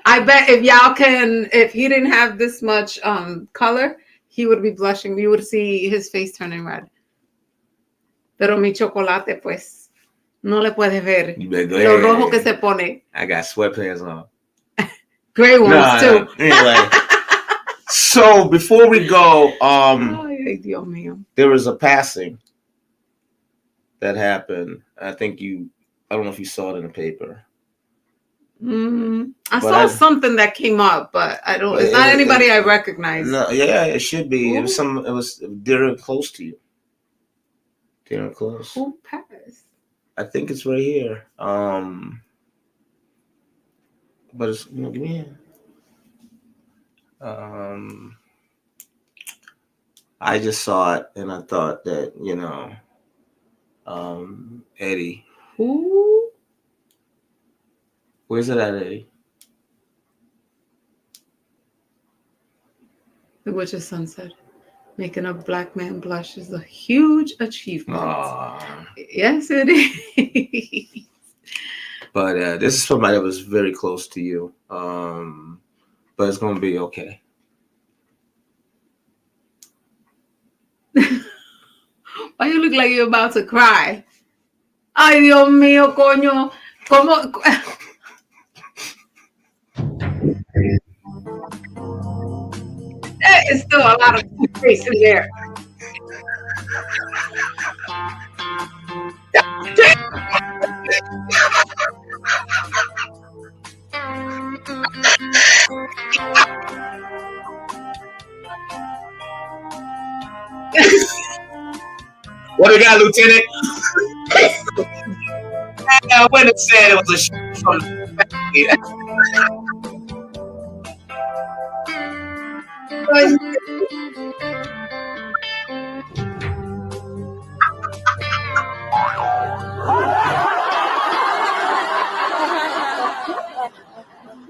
I bet if he didn't have this much color, he would be blushing. You would see his face turning red. Pero mi chocolate, pues, no le puedes ver lo rojo que se pone. I got sweatpants on. Gray ones too. Anyway, so before we go, Ay, Dios mío. there was a passing that happened. I don't know if you saw it in the paper. I saw something that came up, but I don't. It's not anybody I recognize. No, yeah, it should be. Ooh. It was they're close to you. They're close. Who passed? I think it's right here. But it's give me I just saw it and I thought that Eddie. Who? Where's it at, Eddie? The Witch's Son said, making a black man blush is a huge achievement. Yes, it is. But this is somebody that was very close to you. But it's going to be okay. Why you look like you're about to cry? Ay, Dios mío, coño. ¿Cómo? There is still a lot of space in there. What do you got, Lieutenant? I wouldn't have said it was a shit from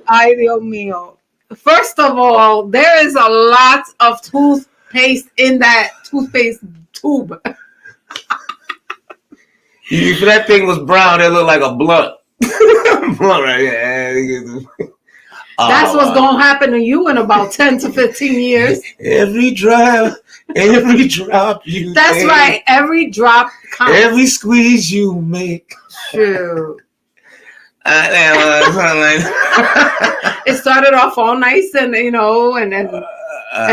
Ay, Dios mío. First of all, there is a lot of toothpaste in that toothpaste tube. If that thing was brown, it looked like a blunt. Blunt right here. That's what's going to happen to you in about 10 to 15 years. Every drop you That's take. right. Every drop counts. Every squeeze you make. True. It started off all nice and, and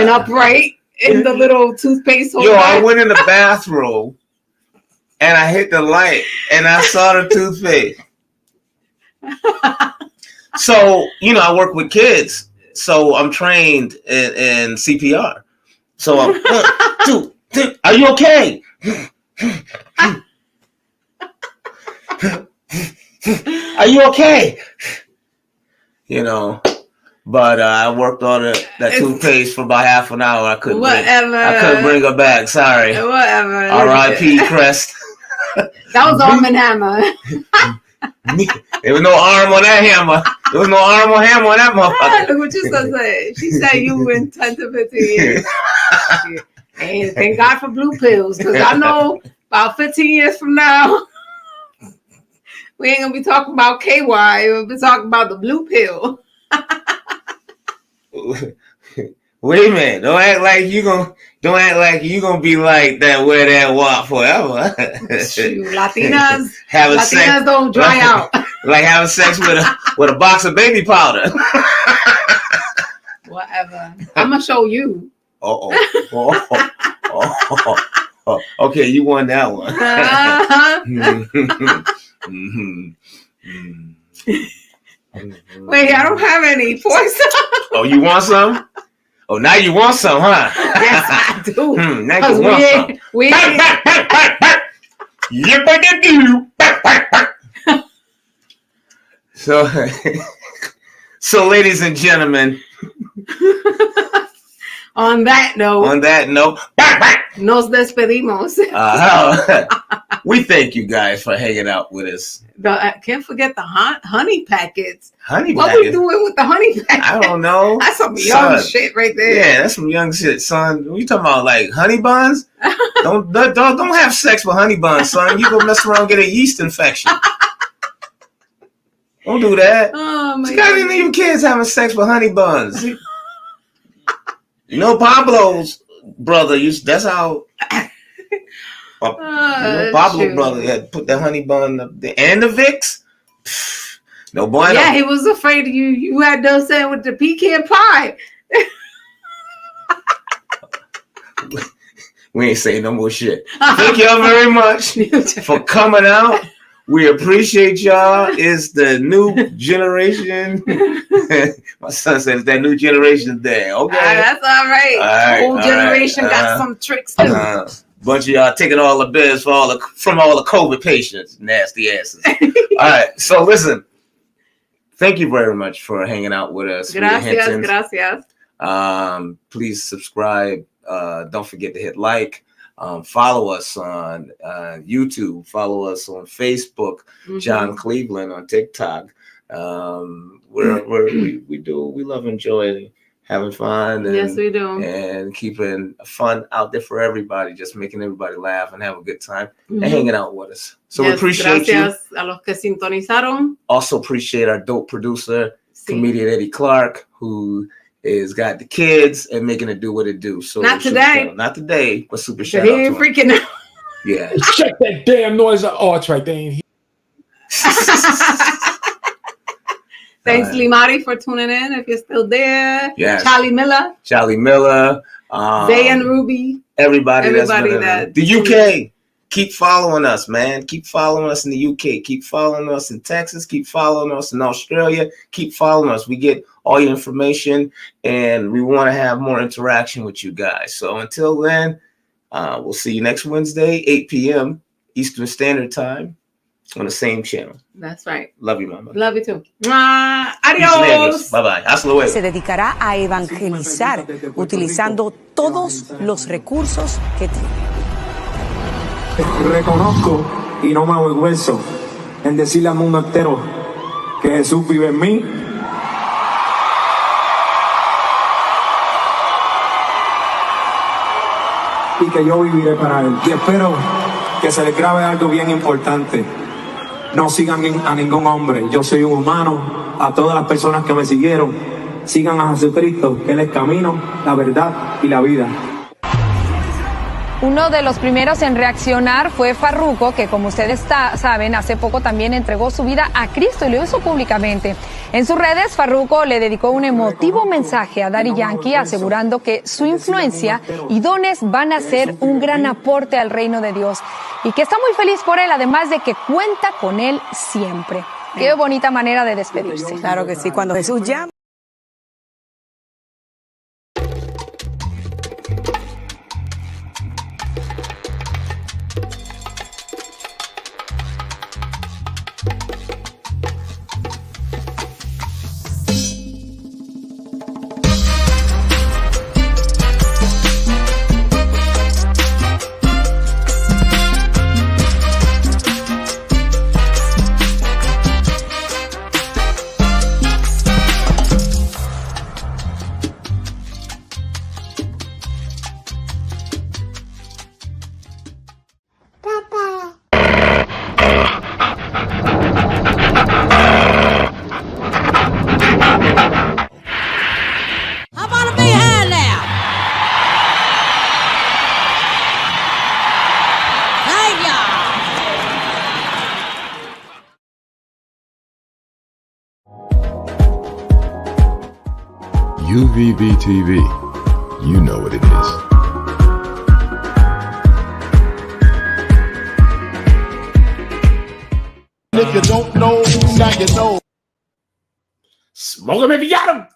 upright in the little toothpaste holder. Yo, I went in the bathroom and I hit the light, and I saw the toothpaste. So, you know, I work with kids, so I'm trained in CPR. So I'm, 1, 2, 3, are you okay? Are you okay? You know, but I worked on that toothpaste for about half an hour. I couldn't bring her back. Sorry. Whatever. R.I.P. Crest. That was Arm & Hammer. There was no arm on that hammer. There was no arm or hammer on that motherfucker. Look what you said. She said you in 10 to 15 years. And thank God for blue pills, because I know about 15 years from now, we ain't gonna be talking about KY. We'll be talking about the blue pill. Wait a minute! Don't act like you gonna be like that. Wear that walk forever. Shoot, Latinas don't dry out. Like having sex with a box of baby powder. Whatever. I'm gonna show you. Okay, you won that one. Wait, I don't have any poison. Oh, you want some? Oh, now you want some, huh? Yes, I do. Now you want some. So, ladies and gentlemen, on that note, nos despedimos. We thank you guys for hanging out with us. Can't forget the honey packets. What we doing with the honey packets? I don't know. That's some young shit right there. Yeah, that's some young shit, son. We talking about like honey buns? don't have sex with honey buns, son. You gonna mess around and get a yeast infection. Don't do that. Oh my God! You kids having sex with honey buns. You know Pablo's brother that's how. Pablo brother had put the honey bun up there and the VICKS. No boy. Yeah, he was afraid you had done saying with the pecan pie. We ain't saying no more shit. Thank y'all very much for coming out. We appreciate y'all. It's the new generation. My son says that new generation there. Okay, that's all right. Old generation got some tricks too. Bunch of y'all taking all the beds from all the COVID patients, nasty asses. All right, so listen. Thank you very much for hanging out with us. Gracias. Please subscribe. Don't forget to hit like. Follow us on YouTube. Follow us on Facebook. John Cleveland on TikTok. We love enjoying having fun. Yes, we do. And keeping fun out there for everybody, just making everybody laugh and have a good time and hanging out with us. So we appreciate you. A los que sintonizaron. Also appreciate our dope producer, comedian Eddie Clark, who is got the kids and making it do what it do. So not today, but super shout out. He ain't freaking out. Yeah. Check that damn noise out. Oh, it's right there. Thanks, Limari, for tuning in. If you're still there, yes. Charlie Miller, Zay and Ruby, everybody that the UK. Keep following us, man. Keep following us in the UK. Keep following us in Texas. Keep following us in Australia. Keep following us. We get all your information, and we want to have more interaction with you guys. So until then, we'll see you next Wednesday, 8 p.m. Eastern Standard Time on the same channel. That's right. Love you, mama. Love you too. Adiós. Bye-bye. Hasta luego. Se dedicará a evangelizar utilizando todos los recursos que tiene. Reconozco y no me avergüenzo en decirle al mundo entero que Jesús vive en mí. Y que yo viviré para Él. Y espero que se les grabe algo bien importante. No sigan a ningún hombre. Yo soy un humano. A todas las personas que me siguieron, sigan a Jesucristo, que Él es el camino, la verdad y la vida. Uno de los primeros en reaccionar fue Farruko, que como ustedes saben, hace poco también entregó su vida a Cristo y lo hizo públicamente. En sus redes, Farruko le dedicó un emotivo mensaje a Daddy Yankee, asegurando que su influencia y dones van a ser un gran aporte al reino de Dios y que está muy feliz por él, además de que cuenta con él siempre. Qué bonita manera de despedirse. Claro que sí, cuando Jesús llama. UVVTV, you know what it is. If you don't know, now you know. ¡Smoke me pillaron!